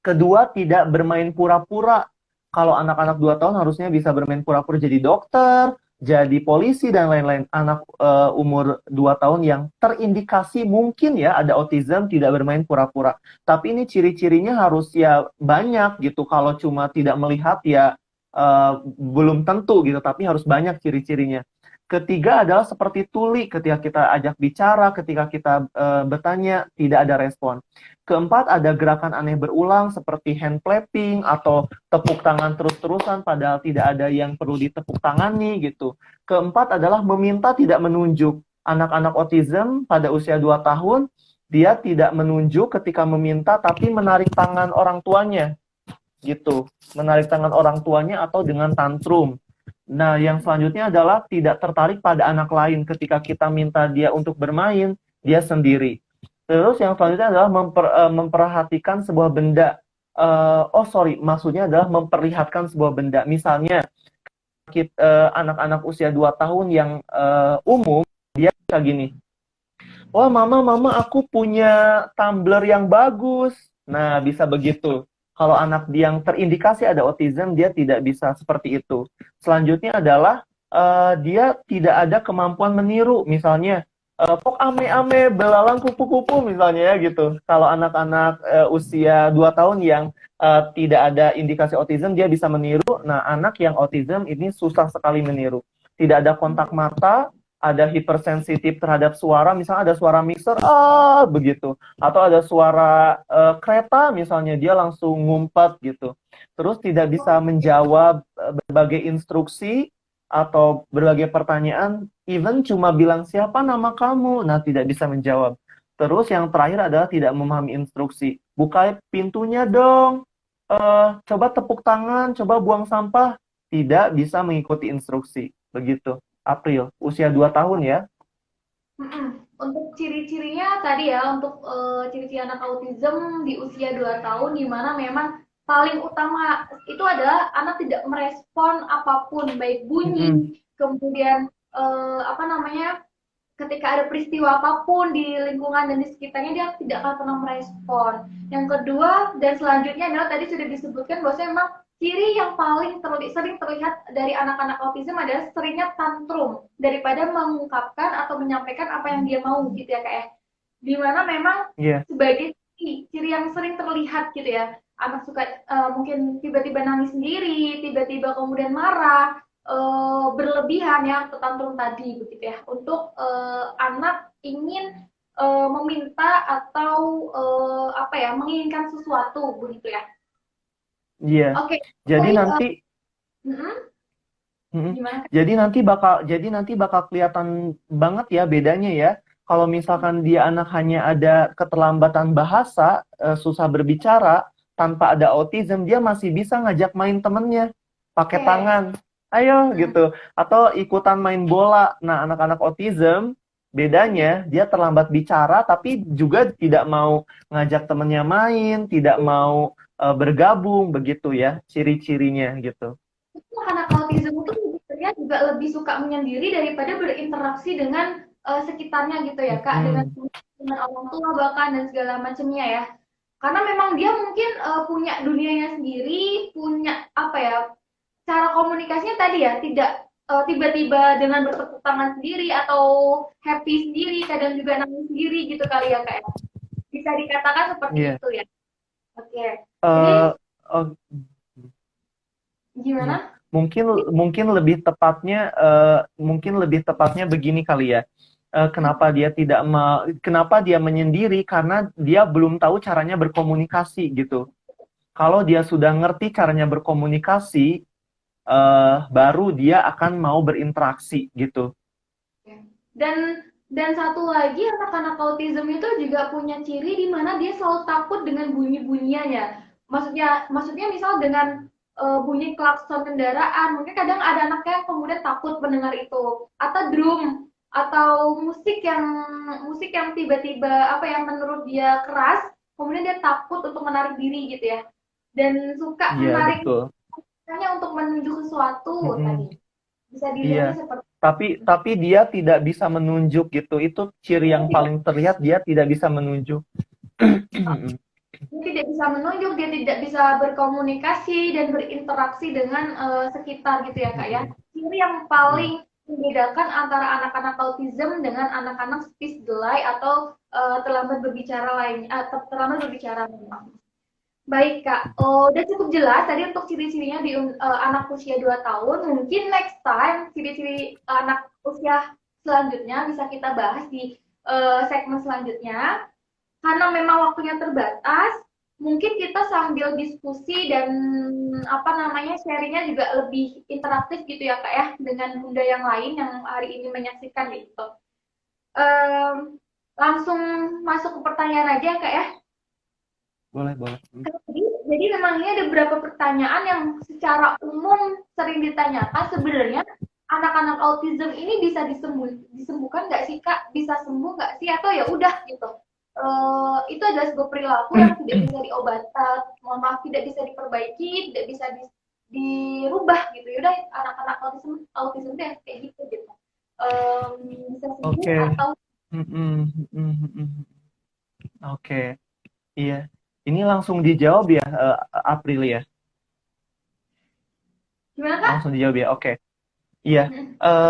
Kedua, tidak bermain pura-pura. Kalau anak-anak 2 tahun harusnya bisa bermain pura-pura jadi dokter, jadi polisi dan lain-lain. Anak umur 2 tahun yang terindikasi mungkin ya ada autism, tidak bermain pura-pura. Tapi ini ciri-cirinya harus ya banyak gitu. Kalau cuma tidak melihat ya belum tentu gitu, tapi harus banyak ciri-cirinya. Ketiga adalah seperti tuli ketika kita ajak bicara, ketika kita bertanya, tidak ada respon. Keempat, ada gerakan aneh berulang seperti hand clapping atau tepuk tangan terus-terusan padahal tidak ada yang perlu ditepuk tangani gitu. Keempat adalah meminta tidak menunjuk. Anak-anak autism pada usia 2 tahun, dia tidak menunjuk ketika meminta tapi menarik tangan orang tuanya gitu. Menarik tangan orang tuanya atau dengan tantrum. Nah, yang selanjutnya adalah tidak tertarik pada anak lain ketika kita minta dia untuk bermain, dia sendiri. Terus yang selanjutnya adalah memperhatikan sebuah benda. Maksudnya adalah memperlihatkan sebuah benda. Misalnya, anak-anak usia 2 tahun yang umum, dia kayak gini. Wah, mama, aku punya tumbler yang bagus. Nah, bisa begitu. Kalau anak yang terindikasi ada autism, dia tidak bisa seperti itu. Selanjutnya adalah dia tidak ada kemampuan meniru. Misalnya, pok ame-ame, belalang kupu-kupu misalnya ya gitu. Kalau anak-anak usia 2 tahun yang tidak ada indikasi autism, dia bisa meniru. Nah, anak yang autism ini susah sekali meniru. Tidak ada kontak mata, ada hipersensitif terhadap suara, misalnya ada suara mixer, begitu. Atau ada suara kereta, misalnya dia langsung ngumpet gitu. Terus tidak bisa menjawab berbagai instruksi atau berbagai pertanyaan, even cuma bilang siapa nama kamu, nah tidak bisa menjawab. Terus yang terakhir adalah tidak memahami instruksi. Buka pintunya dong, coba tepuk tangan, coba buang sampah. Tidak bisa mengikuti instruksi. Begitu. April, usia 2 tahun ya. Untuk ciri-cirinya tadi ya, untuk ciri-ciri anak autism di usia 2 tahun, di mana memang paling utama itu adalah anak tidak merespon apapun, baik bunyi, kemudian apa namanya, ketika ada peristiwa apapun di lingkungan dan di sekitarnya, dia tidak akan pernah merespon. Yang kedua dan selanjutnya adalah tadi sudah disebutkan bahwa memang ciri yang paling sering terlihat dari anak-anak autism adalah seringnya tantrum daripada mengungkapkan atau menyampaikan apa yang dia mau gitu ya Kak ya. Dimana memang sebagai ciri yang sering terlihat gitu ya, anak suka mungkin tiba-tiba nangis sendiri, tiba-tiba kemudian marah, berlebihan ya atau tantrum tadi begitu ya. Untuk anak ingin meminta atau apa ya, menginginkan sesuatu begitu ya. Iya. Oke. Jadi nanti gimana? jadi nanti bakal kelihatan banget ya bedanya ya. Kalau misalkan dia anak hanya ada keterlambatan bahasa, susah berbicara, tanpa ada autism, dia masih bisa ngajak main temennya pakai tangan. Ayo gitu. Atau ikutan main bola. Nah, anak-anak autism bedanya dia terlambat bicara tapi juga tidak mau ngajak temennya main, tidak mau bergabung begitu ya, ciri-cirinya gitu. Itu anak autism itu sebenarnya juga lebih suka menyendiri daripada berinteraksi dengan sekitarnya gitu ya Kak, dengan orang tua bahkan dan segala macamnya ya. Karena memang dia mungkin punya dunianya sendiri, punya apa ya, cara komunikasinya tadi ya, tidak tiba-tiba dengan bertepuk tangan sendiri atau happy sendiri, kadang juga nangis sendiri gitu kali ya Kak ya. Bisa dikatakan seperti itu ya. Oke. Jadi gimana? Mungkin lebih tepatnya begini kali ya. Kenapa dia menyendiri karena dia belum tahu caranya berkomunikasi gitu. Kalau dia sudah ngerti caranya berkomunikasi, baru dia akan mau berinteraksi gitu. Dan satu lagi, anak-anak autism itu juga punya ciri di mana dia selalu takut dengan bunyi-bunyiannya. Maksudnya misal dengan bunyi klakson kendaraan, mungkin kadang ada anaknya yang kemudian takut mendengar itu, atau drum, atau musik yang tiba-tiba apa yang menurut dia keras, kemudian dia takut untuk menarik diri gitu ya, dan suka menarik hanya untuk menuju sesuatu tadi. Bisa dilihat seperti tapi dia tidak bisa menunjuk gitu. Itu ciri yang paling terlihat, dia tidak bisa menunjuk. Dia tidak bisa menunjuk, dia tidak bisa berkomunikasi dan berinteraksi dengan sekitar gitu ya Kak ya. Ciri yang paling membedakan antara anak-anak autism dengan anak-anak speech delay atau terlambat berbicara terlambat berbicara memang. Baik Kak, udah cukup jelas tadi untuk ciri-cirinya di anak usia 2 tahun. Mungkin next time ciri-ciri anak usia selanjutnya bisa kita bahas di segmen selanjutnya. Karena memang waktunya terbatas, mungkin kita sambil diskusi dan apa namanya sharingnya juga lebih interaktif gitu ya Kak ya dengan bunda yang lain yang hari ini menyaksikan gitu. Em, Langsung masuk ke pertanyaan aja Kak ya. Boleh, boleh. Jadi memang ini ada beberapa pertanyaan yang secara umum sering ditanyakan. Sebenarnya anak-anak autism ini bisa disembuhkan nggak sih Kak? Bisa sembuh nggak sih? Atau ya udah gitu. Itu adalah sebuah perilaku yang tidak bisa diobati, mohon maaf tidak bisa diperbaiki, tidak bisa dirubah gitu. Yaudah anak-anak autism itu yang kayak gitu. Bisa sembuh Oke. atau Mm-mm, mm-mm, mm-mm. Oke, iya. Ini langsung dijawab ya, Aprilia. gimana Kak? Langsung dijawab ya. Oke. Iya,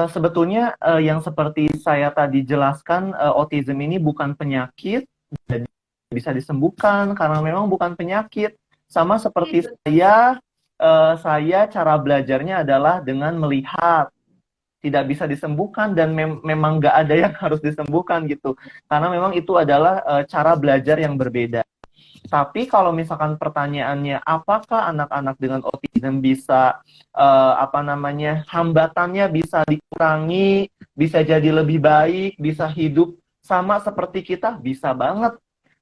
sebetulnya yang seperti saya tadi jelaskan, autism ini bukan penyakit, jadi bisa disembuhkan karena memang bukan penyakit. Sama seperti saya cara belajarnya adalah dengan melihat, tidak bisa disembuhkan dan memang nggak ada yang harus disembuhkan gitu. Karena memang itu adalah cara belajar yang berbeda. Tapi kalau misalkan pertanyaannya, apakah anak-anak dengan autism bisa hambatannya bisa dikurangi, bisa jadi lebih baik, bisa hidup sama seperti kita? Bisa banget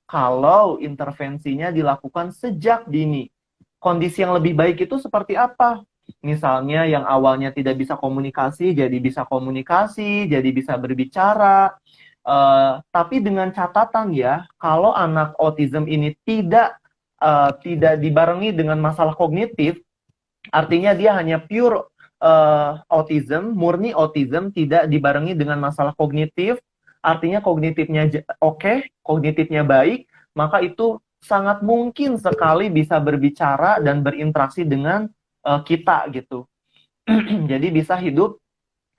kalau intervensinya dilakukan sejak dini. Kondisi yang lebih baik itu seperti apa? Misalnya yang awalnya tidak bisa komunikasi, jadi bisa berbicara. Tapi dengan catatan ya, kalau anak autism ini tidak dibarengi dengan masalah kognitif, artinya dia hanya pure autism, murni autism, tidak dibarengi dengan masalah kognitif, artinya kognitifnya oke, kognitifnya baik, maka itu sangat mungkin sekali bisa berbicara dan berinteraksi dengan kita gitu. Jadi bisa hidup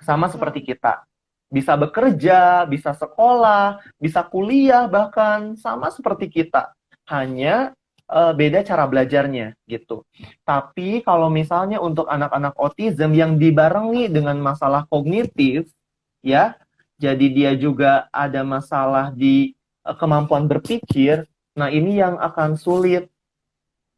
sama seperti kita. Bisa bekerja, bisa sekolah, bisa kuliah bahkan sama seperti kita. Hanya beda cara belajarnya gitu. Tapi kalau misalnya untuk anak-anak autism yang dibarengi dengan masalah kognitif, ya, jadi dia juga ada masalah di kemampuan berpikir, nah ini yang akan sulit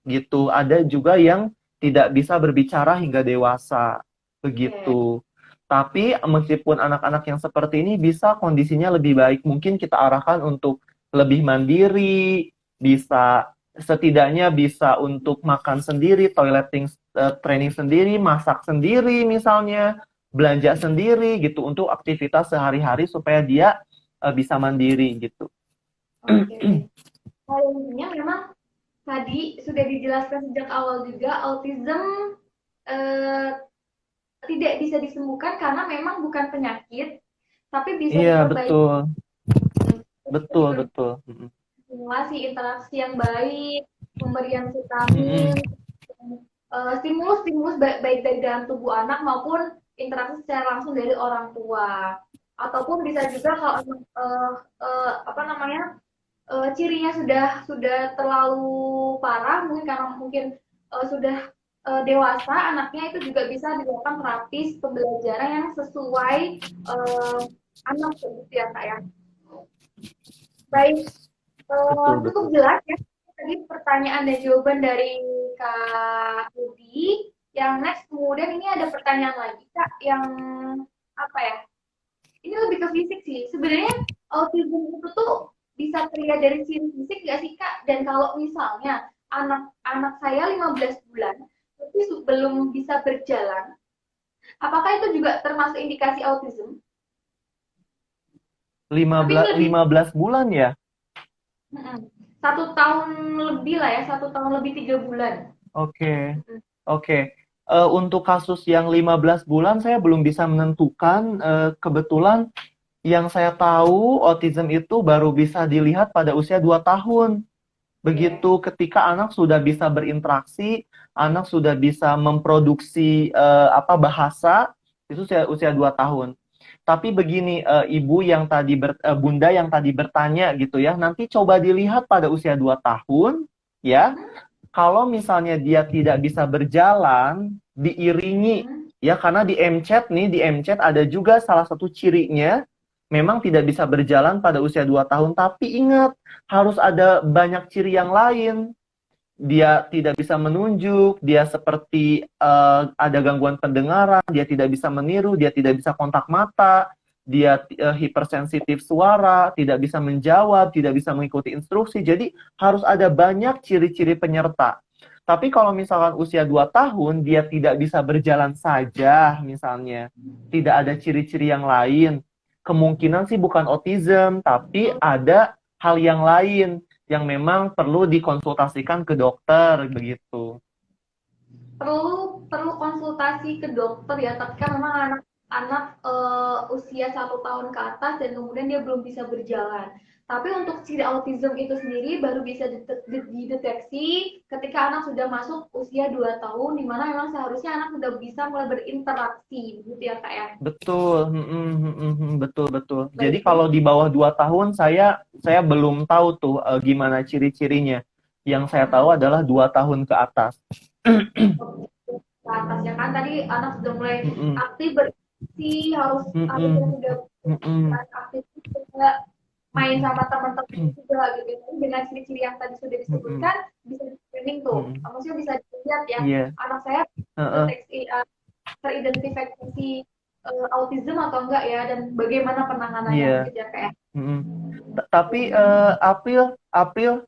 gitu. Ada juga yang tidak bisa berbicara hingga dewasa, begitu. Tapi meskipun anak-anak yang seperti ini bisa kondisinya lebih baik, mungkin kita arahkan untuk lebih mandiri, bisa setidaknya bisa untuk makan sendiri, training sendiri, masak sendiri misalnya, belanja sendiri gitu untuk aktivitas sehari-hari supaya dia bisa mandiri gitu. Oke. Kalau intinya memang tadi sudah dijelaskan sejak awal juga autism eh, tidak bisa disembuhkan karena memang bukan penyakit, tapi bisa Iya, diperbaiki. betul. Betul, betul. Stimulasi interaksi yang baik, pemberian vitamin, stimulus-stimulus baik dari dalam tubuh anak maupun interaksi secara langsung dari orang tua. Ataupun bisa juga kalau apa namanya cirinya sudah terlalu parah mungkin karena mungkin sudah dewasa anaknya itu juga bisa dilakukan terapis pembelajaran yang sesuai anak gitu ya kak ya. Baik, Betul, cukup betul. jelas ya tadi pertanyaan dan jawaban dari Kak Rudi. Yang next kemudian ini ada pertanyaan lagi Kak yang apa ya? Ini lebih ke fisik sih. Sebenarnya autism itu tuh bisa terlihat dari ciri fisik nggak sih Kak? Dan kalau misalnya anak saya 15 bulan tapi belum bisa berjalan, apakah itu juga termasuk indikasi autism? Tapi ini lebih 15 bulan ya? 1 tahun lebih lah ya, 1 tahun lebih 3 bulan. Oke, oke. Untuk kasus yang 15 bulan saya belum bisa menentukan. Kebetulan yang saya tahu autism itu baru bisa dilihat pada usia 2 tahun. Begitu ketika anak sudah bisa berinteraksi, anak sudah bisa memproduksi bahasa, itu usia 2 tahun. Tapi begini, Bunda yang tadi bertanya gitu ya, nanti coba dilihat pada usia 2 tahun, ya, kalau misalnya dia tidak bisa berjalan, diiringi, ya, karena di MCAT nih, di MCAT ada juga salah satu cirinya, memang tidak bisa berjalan pada usia 2 tahun, tapi ingat, harus ada banyak ciri yang lain. Dia tidak bisa menunjuk, dia seperti ada gangguan pendengaran, dia tidak bisa meniru, dia tidak bisa kontak mata, dia hipersensitif suara, tidak bisa menjawab, tidak bisa mengikuti instruksi. Jadi harus ada banyak ciri-ciri penyerta. Tapi kalau misalkan usia 2 tahun, dia tidak bisa berjalan saja misalnya, tidak ada ciri-ciri yang lain, kemungkinan sih bukan autism, tapi ada hal yang lain yang memang perlu dikonsultasikan ke dokter begitu. Perlu konsultasi ke dokter ya, tapi kan memang anak-anak usia 1 tahun ke atas dan kemudian dia belum bisa berjalan. Tapi untuk ciri autism itu sendiri baru bisa dideteksi ketika anak sudah masuk usia 2 tahun, di mana memang seharusnya anak sudah bisa mulai berinteraksi, gitu ya Kak ya? Betul, betul. Jadi kalau di bawah 2 tahun saya belum tahu tuh gimana ciri-cirinya. Yang saya tahu adalah 2 tahun ke atas. Ke atas ya kan, tadi anak sudah mulai aktif berinteraksi, harus sudah aktif juga, main sama teman-teman juga gitu. Tapi dengan ciri-ciri yang tadi sudah disebutkan bisa di screening tuh. Maksudnya bisa dilihat ya, anak saya teridentifikasi autism atau enggak ya, dan bagaimana penanganannya gitu ya kayak. Tapi April,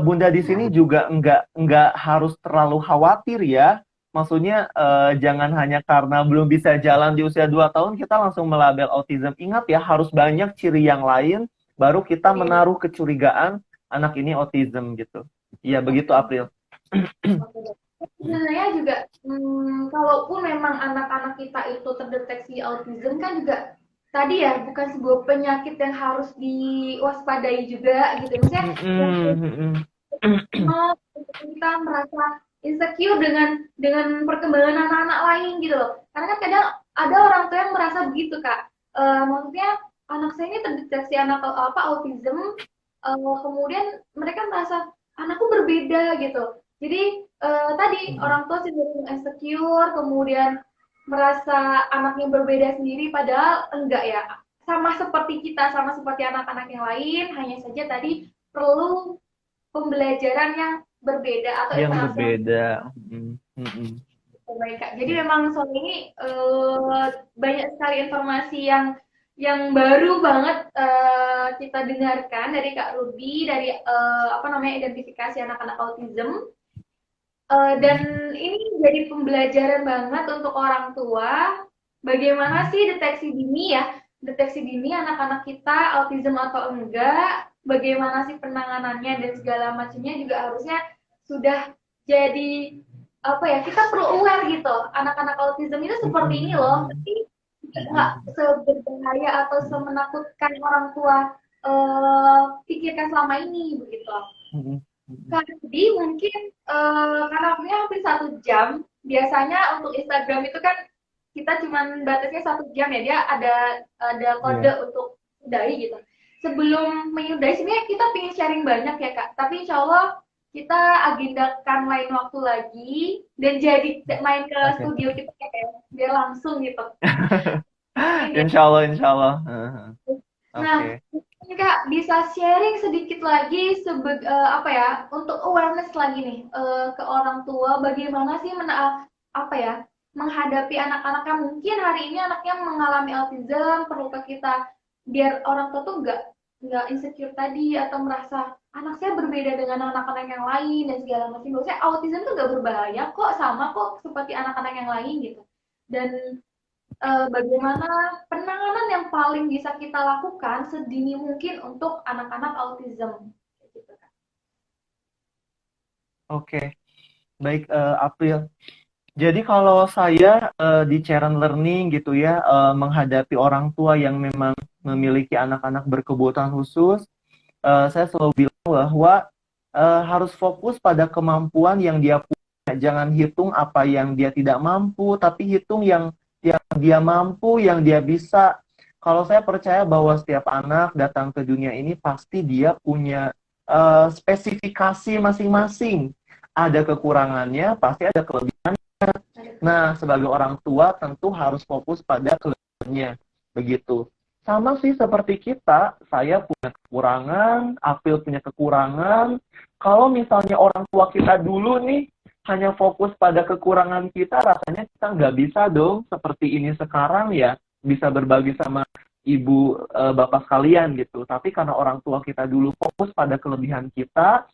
Bunda di sini juga enggak harus terlalu khawatir ya. Maksudnya jangan hanya karena belum bisa jalan di usia 2 tahun kita langsung melabel autism. Ingat ya, harus banyak ciri yang lain baru kita menaruh kecurigaan anak ini autism gitu. Iya, begitu April. Sebenarnya juga kalaupun memang anak-anak kita itu terdeteksi autism kan juga tadi ya bukan sebuah penyakit yang harus diwaspadai juga gitu. Maksudnya kita merasa insecure dengan perkembangan anak-anak lain gitu loh. Karena kan kadang ada orang tua yang merasa begitu Kak. Maksudnya anak saya ini terdeteksi autism, kemudian mereka merasa anakku berbeda gitu. Jadi tadi orang tua cenderung insecure, kemudian merasa anaknya berbeda sendiri, padahal enggak ya. Sama seperti kita, sama seperti anak-anak yang lain, hanya saja tadi perlu pembelajaran yang berbeda atau yang berbeda. Baik Kak. Jadi memang sore ini banyak sekali informasi yang baru banget kita dengarkan dari Kak Ruby dari identifikasi anak-anak autism. Dan ini jadi pembelajaran banget untuk orang tua, bagaimana sih deteksi dini anak-anak kita autism atau enggak, bagaimana sih penanganannya dan segala macamnya juga harusnya sudah jadi kita perlu aware gitu, anak-anak autism itu seperti ini loh, tapi nggak seberbahaya atau semenakutkan orang tua pikirkan selama ini begitu. Jadi mungkin karena waktunya hampir 1 jam, biasanya untuk Instagram itu kan kita cuma batasnya 1 jam ya, dia ada kode untuk menyudahi gitu. Sebelum menyudahi sebenarnya kita pengen sharing banyak ya Kak, tapi insya Allah kita agendakan lain waktu lagi dan jadi main ke studio kita ya, biar langsung gitu. Insya Allah. Nah, Kak bisa sharing sedikit lagi untuk awareness lagi nih ke orang tua, bagaimana sih menghadapi anak-anak yang mungkin hari ini anaknya mengalami autism, perlukah kita biar orang tua tuh nggak insecure tadi atau merasa anak saya berbeda dengan anak-anak yang lain dan segala macam. Maksudnya autism tuh nggak berbahaya kok, sama kok seperti anak-anak yang lain gitu. Dan bagaimana penanganan yang paling bisa kita lakukan sedini mungkin untuk anak-anak autism. Oke, baik April. Jadi kalau saya di Charen Learning gitu ya, menghadapi orang tua yang memang memiliki anak-anak berkebutuhan khusus, saya selalu bilang bahwa harus fokus pada kemampuan yang dia punya. Jangan hitung apa yang dia tidak mampu, tapi hitung yang yang dia mampu, yang dia bisa. Kalau saya percaya bahwa setiap anak datang ke dunia ini pasti dia punya spesifikasi masing-masing. Ada kekurangannya, pasti ada kelebihan. Nah, sebagai orang tua tentu harus fokus pada kelebihannya. Begitu. Sama sih seperti kita, saya punya kekurangan, April punya kekurangan. Kalau misalnya orang tua kita dulu nih, hanya fokus pada kekurangan kita, rasanya kita nggak bisa dong seperti ini sekarang ya, bisa berbagi sama ibu bapak sekalian gitu. Tapi karena orang tua kita dulu fokus pada kelebihan kita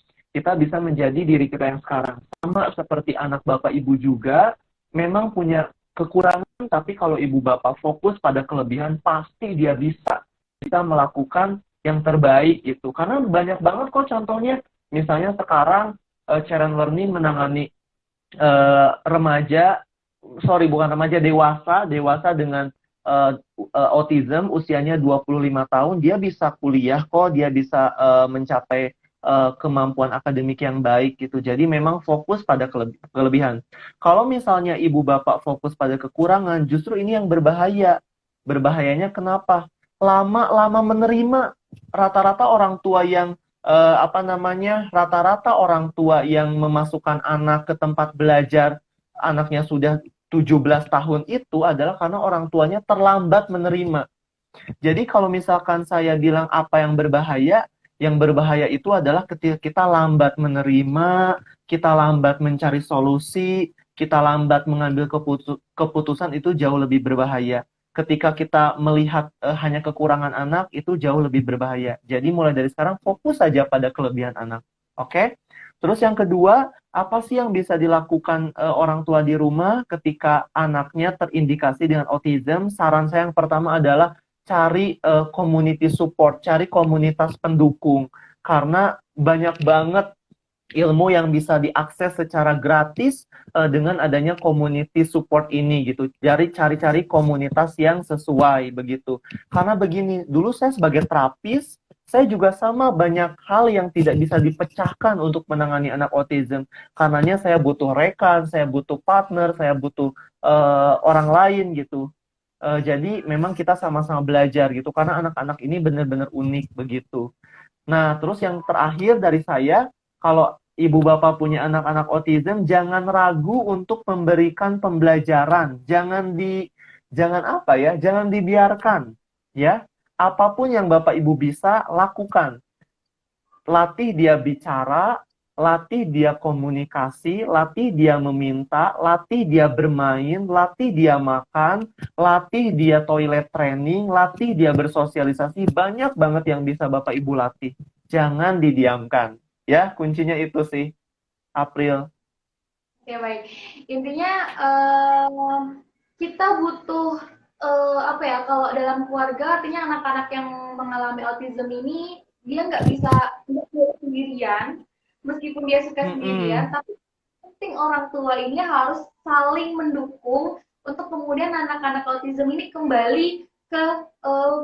bisa menjadi diri kita yang sekarang. Sama seperti anak bapak ibu juga, memang punya kekurangan, tapi kalau ibu bapak fokus pada kelebihan, pasti dia bisa melakukan yang terbaik gitu. Karena banyak banget kok contohnya, misalnya sekarang Charen Learning menangani remaja, sorry bukan remaja, dewasa dengan autism usianya 25 tahun, dia bisa kuliah kok, dia bisa mencapai kemampuan akademik yang baik gitu. Jadi memang fokus pada kelebihan. Kalau misalnya ibu bapak fokus pada kekurangan, justru ini yang berbahaya. Berbahayanya kenapa? Lama-lama menerima. Rata-rata orang tua yang rata-rata orang tua yang memasukkan anak ke tempat belajar, anaknya sudah 17 tahun itu adalah karena orang tuanya terlambat menerima. Jadi kalau misalkan saya bilang apa yang berbahaya itu adalah ketika kita lambat menerima, kita lambat mencari solusi, kita lambat mengambil keputusan, itu jauh lebih berbahaya. Ketika kita melihat hanya kekurangan anak, itu jauh lebih berbahaya. Jadi mulai dari sekarang fokus saja pada kelebihan anak. Oke? Terus yang kedua, apa sih yang bisa dilakukan orang tua di rumah ketika anaknya terindikasi dengan autism? Saran saya yang pertama adalah cari community support, cari komunitas pendukung. Karena banyak banget ilmu yang bisa diakses secara gratis dengan adanya community support ini gitu. Jadi cari-cari komunitas yang sesuai begitu. Karena begini, dulu saya sebagai terapis, saya juga sama banyak hal yang tidak bisa dipecahkan untuk menangani anak autism. Karenanya saya butuh rekan, saya butuh partner, saya butuh orang lain gitu. Jadi memang kita sama-sama belajar gitu karena anak-anak ini benar-benar unik begitu. Nah, terus yang terakhir dari saya, kalau ibu bapak punya anak-anak autism, jangan ragu untuk memberikan pembelajaran. Jangan apa ya, jangan dibiarkan ya. Apapun yang bapak ibu bisa lakukan. Latih dia bicara, latih dia komunikasi, latih dia meminta, latih dia bermain, latih dia makan, latih dia toilet training, latih dia bersosialisasi. Banyak banget yang bisa Bapak Ibu latih. Jangan didiamkan. Ya, kuncinya itu sih, April. Oke, baik. Intinya kita butuh apa ya? Kalau dalam keluarga, artinya anak-anak yang mengalami autism ini dia nggak bisa sendirian, meskipun dia suka sendirian, Mm-mm. tapi penting orang tua ini harus saling mendukung untuk kemudian anak-anak autism ini kembali ke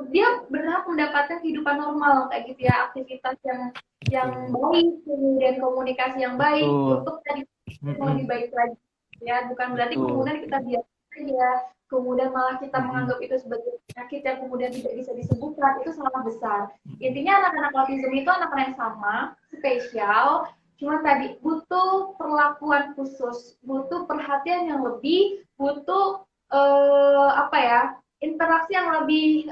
dia berhak mendapatkan kehidupan normal kayak gitu ya, aktivitas yang baik, kemudian komunikasi yang baik Betul. untuk tadi lebih Mm-mm. baik lagi ya, bukan berarti Betul. kemudian kita biar saja, kemudian malah kita Mm-mm. menganggap itu sebagai penyakit yang kemudian tidak bisa disembuhkan, itu salah besar. Intinya anak-anak autism itu anak-anak yang sama, spesial, cuma tadi butuh perlakuan khusus, butuh perhatian yang lebih, butuh apa ya, interaksi yang lebih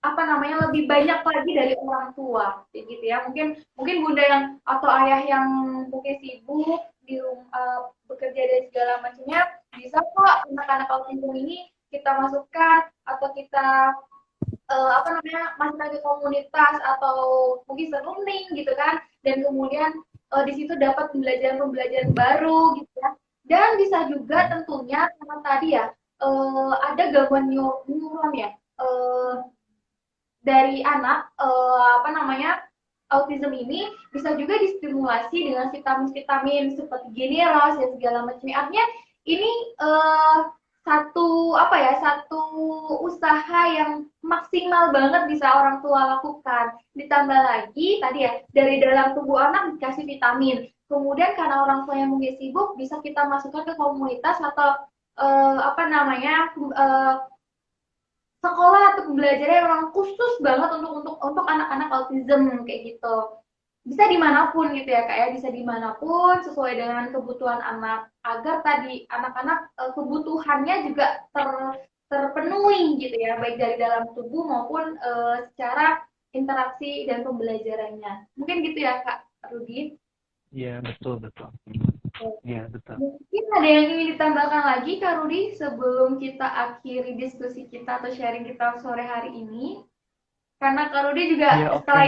apa namanya, lebih banyak lagi dari orang tua kayak gitu ya. Mungkin bunda yang atau ayah yang mungkin sibuk di rumah bekerja dan segala macamnya, bisa kok anak-anak autism ini kita masukkan atau kita apa namanya, masuk ke komunitas atau mungkin learning gitu kan, dan kemudian di situ dapat pembelajaran-pembelajaran baru gitu ya. Dan bisa juga tentunya karena tadi ya ada gangguan neuron ya, dari anak apa namanya, autism ini bisa juga distimulasi dengan vitamin-vitamin seperti generos dan segala macam. Artinya ini satu apa ya, satu usaha yang maksimal banget bisa orang tua lakukan. Ditambah lagi tadi ya, dari dalam tubuh anak dikasih vitamin. Kemudian karena orang tua yang mungkin sibuk, bisa kita masukkan ke komunitas atau apa namanya, sekolah atau pembelajaran yang memang khusus banget untuk anak-anak autism kayak gitu. Bisa dimanapun gitu ya kak ya, bisa dimanapun sesuai dengan kebutuhan anak agar tadi anak-anak kebutuhannya juga terpenuhi gitu ya, baik dari dalam tubuh maupun secara interaksi dan pembelajarannya. Mungkin gitu ya kak Rudi. Iya, betul, betul. Iya, betul. Mungkin ada yang ingin ditambahkan lagi Kak Rudi sebelum kita akhiri diskusi kita atau sharing kita sore hari ini. Karena Kak Rudi juga Iya, oke. setelah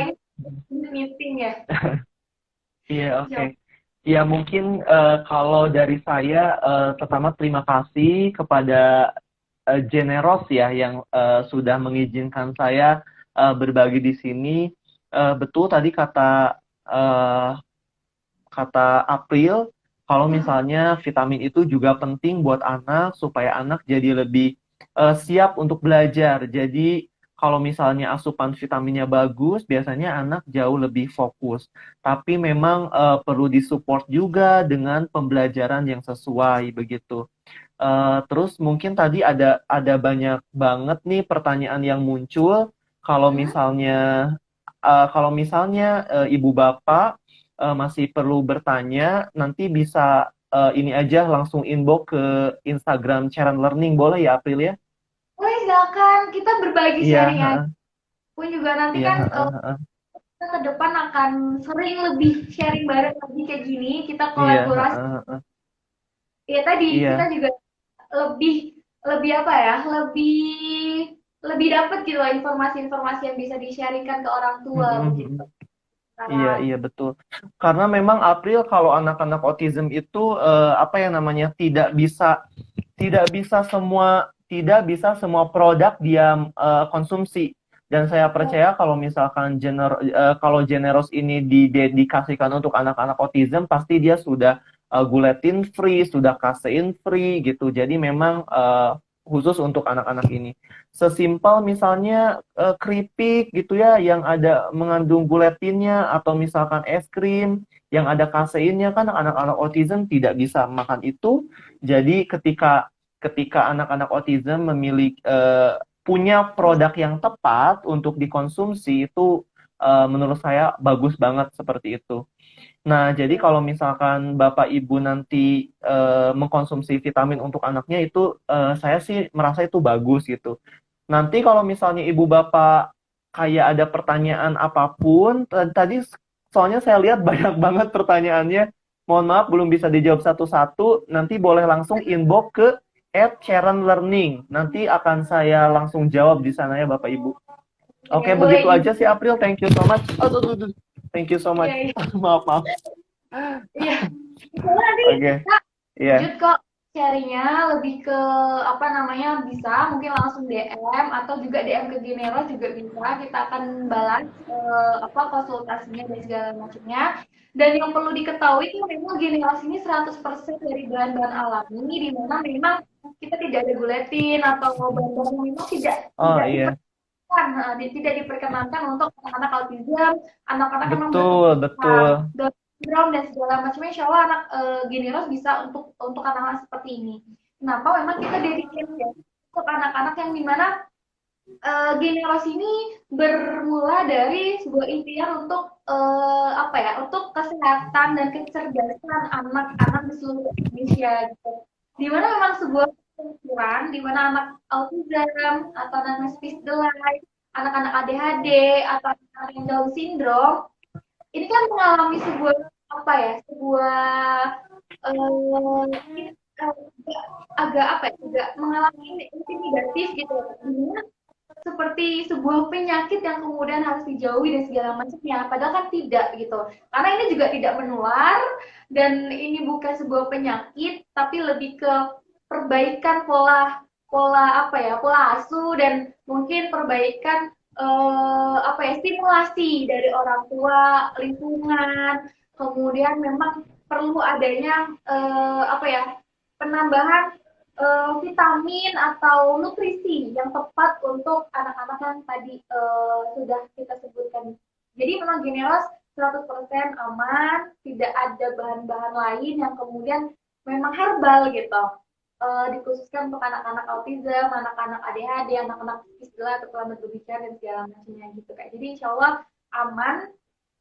ini meeting ya. Iya, oke. Jawab. Ya, mungkin kalau dari saya, pertama terima kasih kepada Generos ya yang sudah mengizinkan saya berbagi di sini. Betul tadi eh, kata April, kalau misalnya vitamin itu juga penting buat anak supaya anak jadi lebih siap untuk belajar. Jadi kalau misalnya asupan vitaminnya bagus, biasanya anak jauh lebih fokus. Tapi memang perlu disupport juga dengan pembelajaran yang sesuai begitu. Terus mungkin tadi ada banyak banget nih pertanyaan yang muncul. Kalau Hmm? misalnya ibu bapak masih perlu bertanya, nanti bisa ini aja langsung inbox ke Instagram Sharon Learning, boleh ya April ya? Boleh silakan kita berbagi Iya, sharing aja. heeh, Pun juga nanti iya, kan heeh, heeh. kita ke depan akan sering lebih sharing bareng lagi kayak gini. Kita Iya, kolaborasi. heeh, heeh. Ya tadi kita Iya, juga lebih lebih apa ya? Lebih lebih dapat gitu loh informasi-informasi yang bisa di-sharingkan ke orang tua mm-mm, begitu. mm-mm. Iya, Sekarang. iya betul. Karena memang April kalau anak-anak autism itu apa yang namanya tidak bisa semua produk dia konsumsi. Dan saya percaya kalau misalkan kalau Generos ini didedikasikan untuk anak-anak autism, pasti dia sudah gulatin free, sudah kasein free gitu. Jadi memang khusus untuk anak-anak ini. Sesimpel misalnya keripik gitu ya, yang ada mengandung gulatinnya, atau misalkan es krim yang ada kaseinnya, kan anak-anak autism tidak bisa makan itu. Jadi ketika anak-anak autism memiliki punya produk yang tepat untuk dikonsumsi itu menurut saya bagus banget seperti itu. Nah, jadi kalau misalkan Bapak Ibu nanti mengkonsumsi vitamin untuk anaknya itu saya sih merasa itu bagus gitu. Nanti kalau misalnya Ibu Bapak kayak ada pertanyaan apapun, tadi soalnya saya lihat banyak banget pertanyaannya. Mohon maaf belum bisa dijawab satu-satu. Nanti boleh langsung inbox ke @sharonlearning. Nanti akan saya langsung jawab di sana ya Bapak Ibu. Ya, Oke, boleh begitu juga. aja sih April. Thank you so much. Aduh, aduh, aduh. Thank you so Iya, much. iya. Maaf, maaf. Iya. Misalnya nanti Oke, kita lanjut iya. kok sharingnya lebih ke apa namanya, bisa mungkin langsung DM atau juga DM ke Genero juga bisa. Kita akan balas apa konsultasinya dan segala macamnya. Dan yang perlu diketahui itu memang generasi ini 100% dari bahan-bahan alami, di mana memang kita tidak ada guletin atau bahan-bahan yang memang tidak Oh tidak iya, tidak diperkenankan untuk anak-anak autism, anak-anak yang memang betul, berkebutuhan betul. sindrom dan segala macamnya. Insya Allah anak generos bisa untuk anak-anak seperti ini. Kenapa? Memang kita dedicate ya untuk anak-anak yang dimana generos ini bermula dari sebuah impian untuk apa ya? Untuk kesehatan dan kecerdasan anak-anak di seluruh Indonesia gitu. Dimana memang sebuah pemikiran di mana anak autism atau anak speech delay, anak-anak ADHD atau anak yang Down syndrome ini kan mengalami sebuah apa ya, sebuah ini, agak apa ya, agak mengalami intimidatif gitu, dimana seperti sebuah penyakit yang kemudian harus dijauhi dan segala macamnya, padahal kan tidak gitu, karena ini juga tidak menular dan ini bukan sebuah penyakit tapi lebih ke perbaikan pola pola apa ya, pola asuh dan mungkin perbaikan apa ya, stimulasi dari orang tua, lingkungan, kemudian memang perlu adanya apa ya, penambahan vitamin atau nutrisi yang tepat untuk anak-anak yang tadi sudah kita sebutkan. Jadi memang Gineros 100% aman, tidak ada bahan-bahan lain yang kemudian memang herbal gitu. dikhususkan untuk anak-anak autism, anak-anak ADHD, anak-anak istilah atau lambat berbicara dan segala macamnya gitu Kak. Jadi insya Allah aman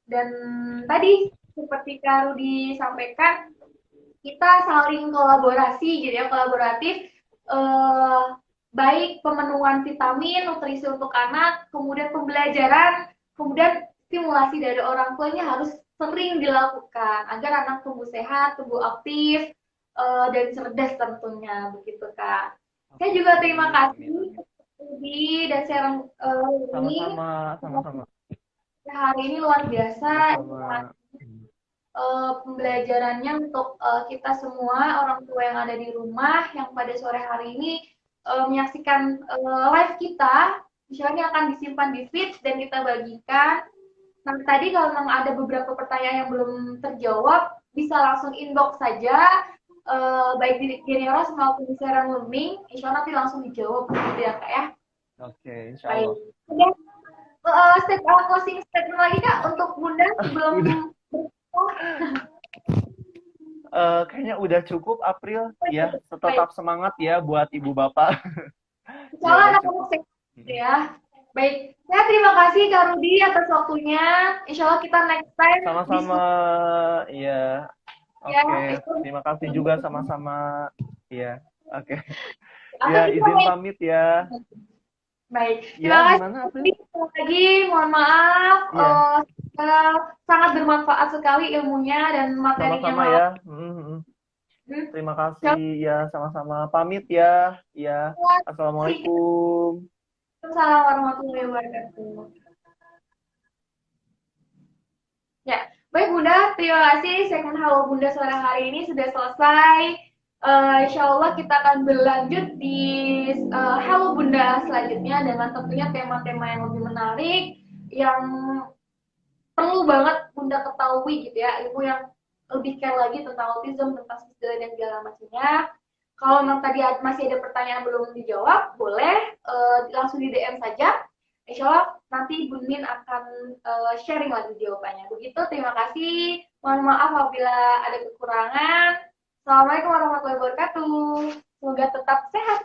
dan tadi seperti Kak Rudi sampaikan kita saling kolaborasi gitu ya, kolaboratif eh, baik pemenuhan vitamin, nutrisi untuk anak, kemudian pembelajaran, kemudian stimulasi dari orang tuanya harus sering dilakukan agar anak tumbuh sehat, tumbuh aktif, dan cerdas tentunya begitu Kak. Saya juga terima Amin, amin, kasih amin. Rudi dan sharing ini. Sama-sama, sama-sama, Hari ini luar biasa sama-sama. pembelajarannya untuk kita semua orang tua yang ada di rumah yang pada sore hari ini menyaksikan live kita. Misalnya akan disimpan di feed dan kita bagikan. Nah, tadi kalau memang ada beberapa pertanyaan yang belum terjawab, bisa langsung inbox saja, baik di Generos maupun di Serang Learning, insya Allah nanti langsung dijawab gitu ya Kak ya. Oke, insya Baik. Allah. Udah, closing statement lagi Kak untuk Bunda sebelum Udah, kayaknya udah cukup, April. Ya, baik. tetap semangat ya buat ibu bapak. Insya Ya, Allah udah anak-anak cukup. sehat ya. Baik, saya terima kasih Kak Rudi atas waktunya. Insya Allah kita next time Sama-sama, diskusi ya. ya. Oke, Itu terima kasih juga sama-sama. Ya, oke. atau Ya, kita izin main. pamit ya. Baik, Ya, terima kasih gimana, Kak Rudi. April? Sekali lagi, mohon maaf. Iya, Sangat bermanfaat sekali ilmunya dan materinya sama-sama malam. ya. Terima kasih Terima ya, sama-sama. Pamit ya. Ya, kasih. Assalamualaikum. Assalamualaikum warahmatullahi wabarakatuh. Ya, baik Bunda, terima kasih. Segmen Halo Bunda sore hari ini sudah selesai. Insya Allah kita akan berlanjut di Halo Bunda selanjutnya dengan tentunya tema-tema yang lebih menarik, yang perlu banget Bunda ketahui gitu ya, ilmu yang lebih care lagi tentang autism, tentang schizophrenia dan segala macamnya. Kalau memang tadi masih ada pertanyaan belum dijawab, boleh langsung di DM saja. Insya Allah nanti Bu Min akan sharing lagi jawabannya. Begitu, terima kasih. Mohon maaf apabila ada kekurangan. Assalamualaikum warahmatullahi wabarakatuh. Semoga tetap sehat.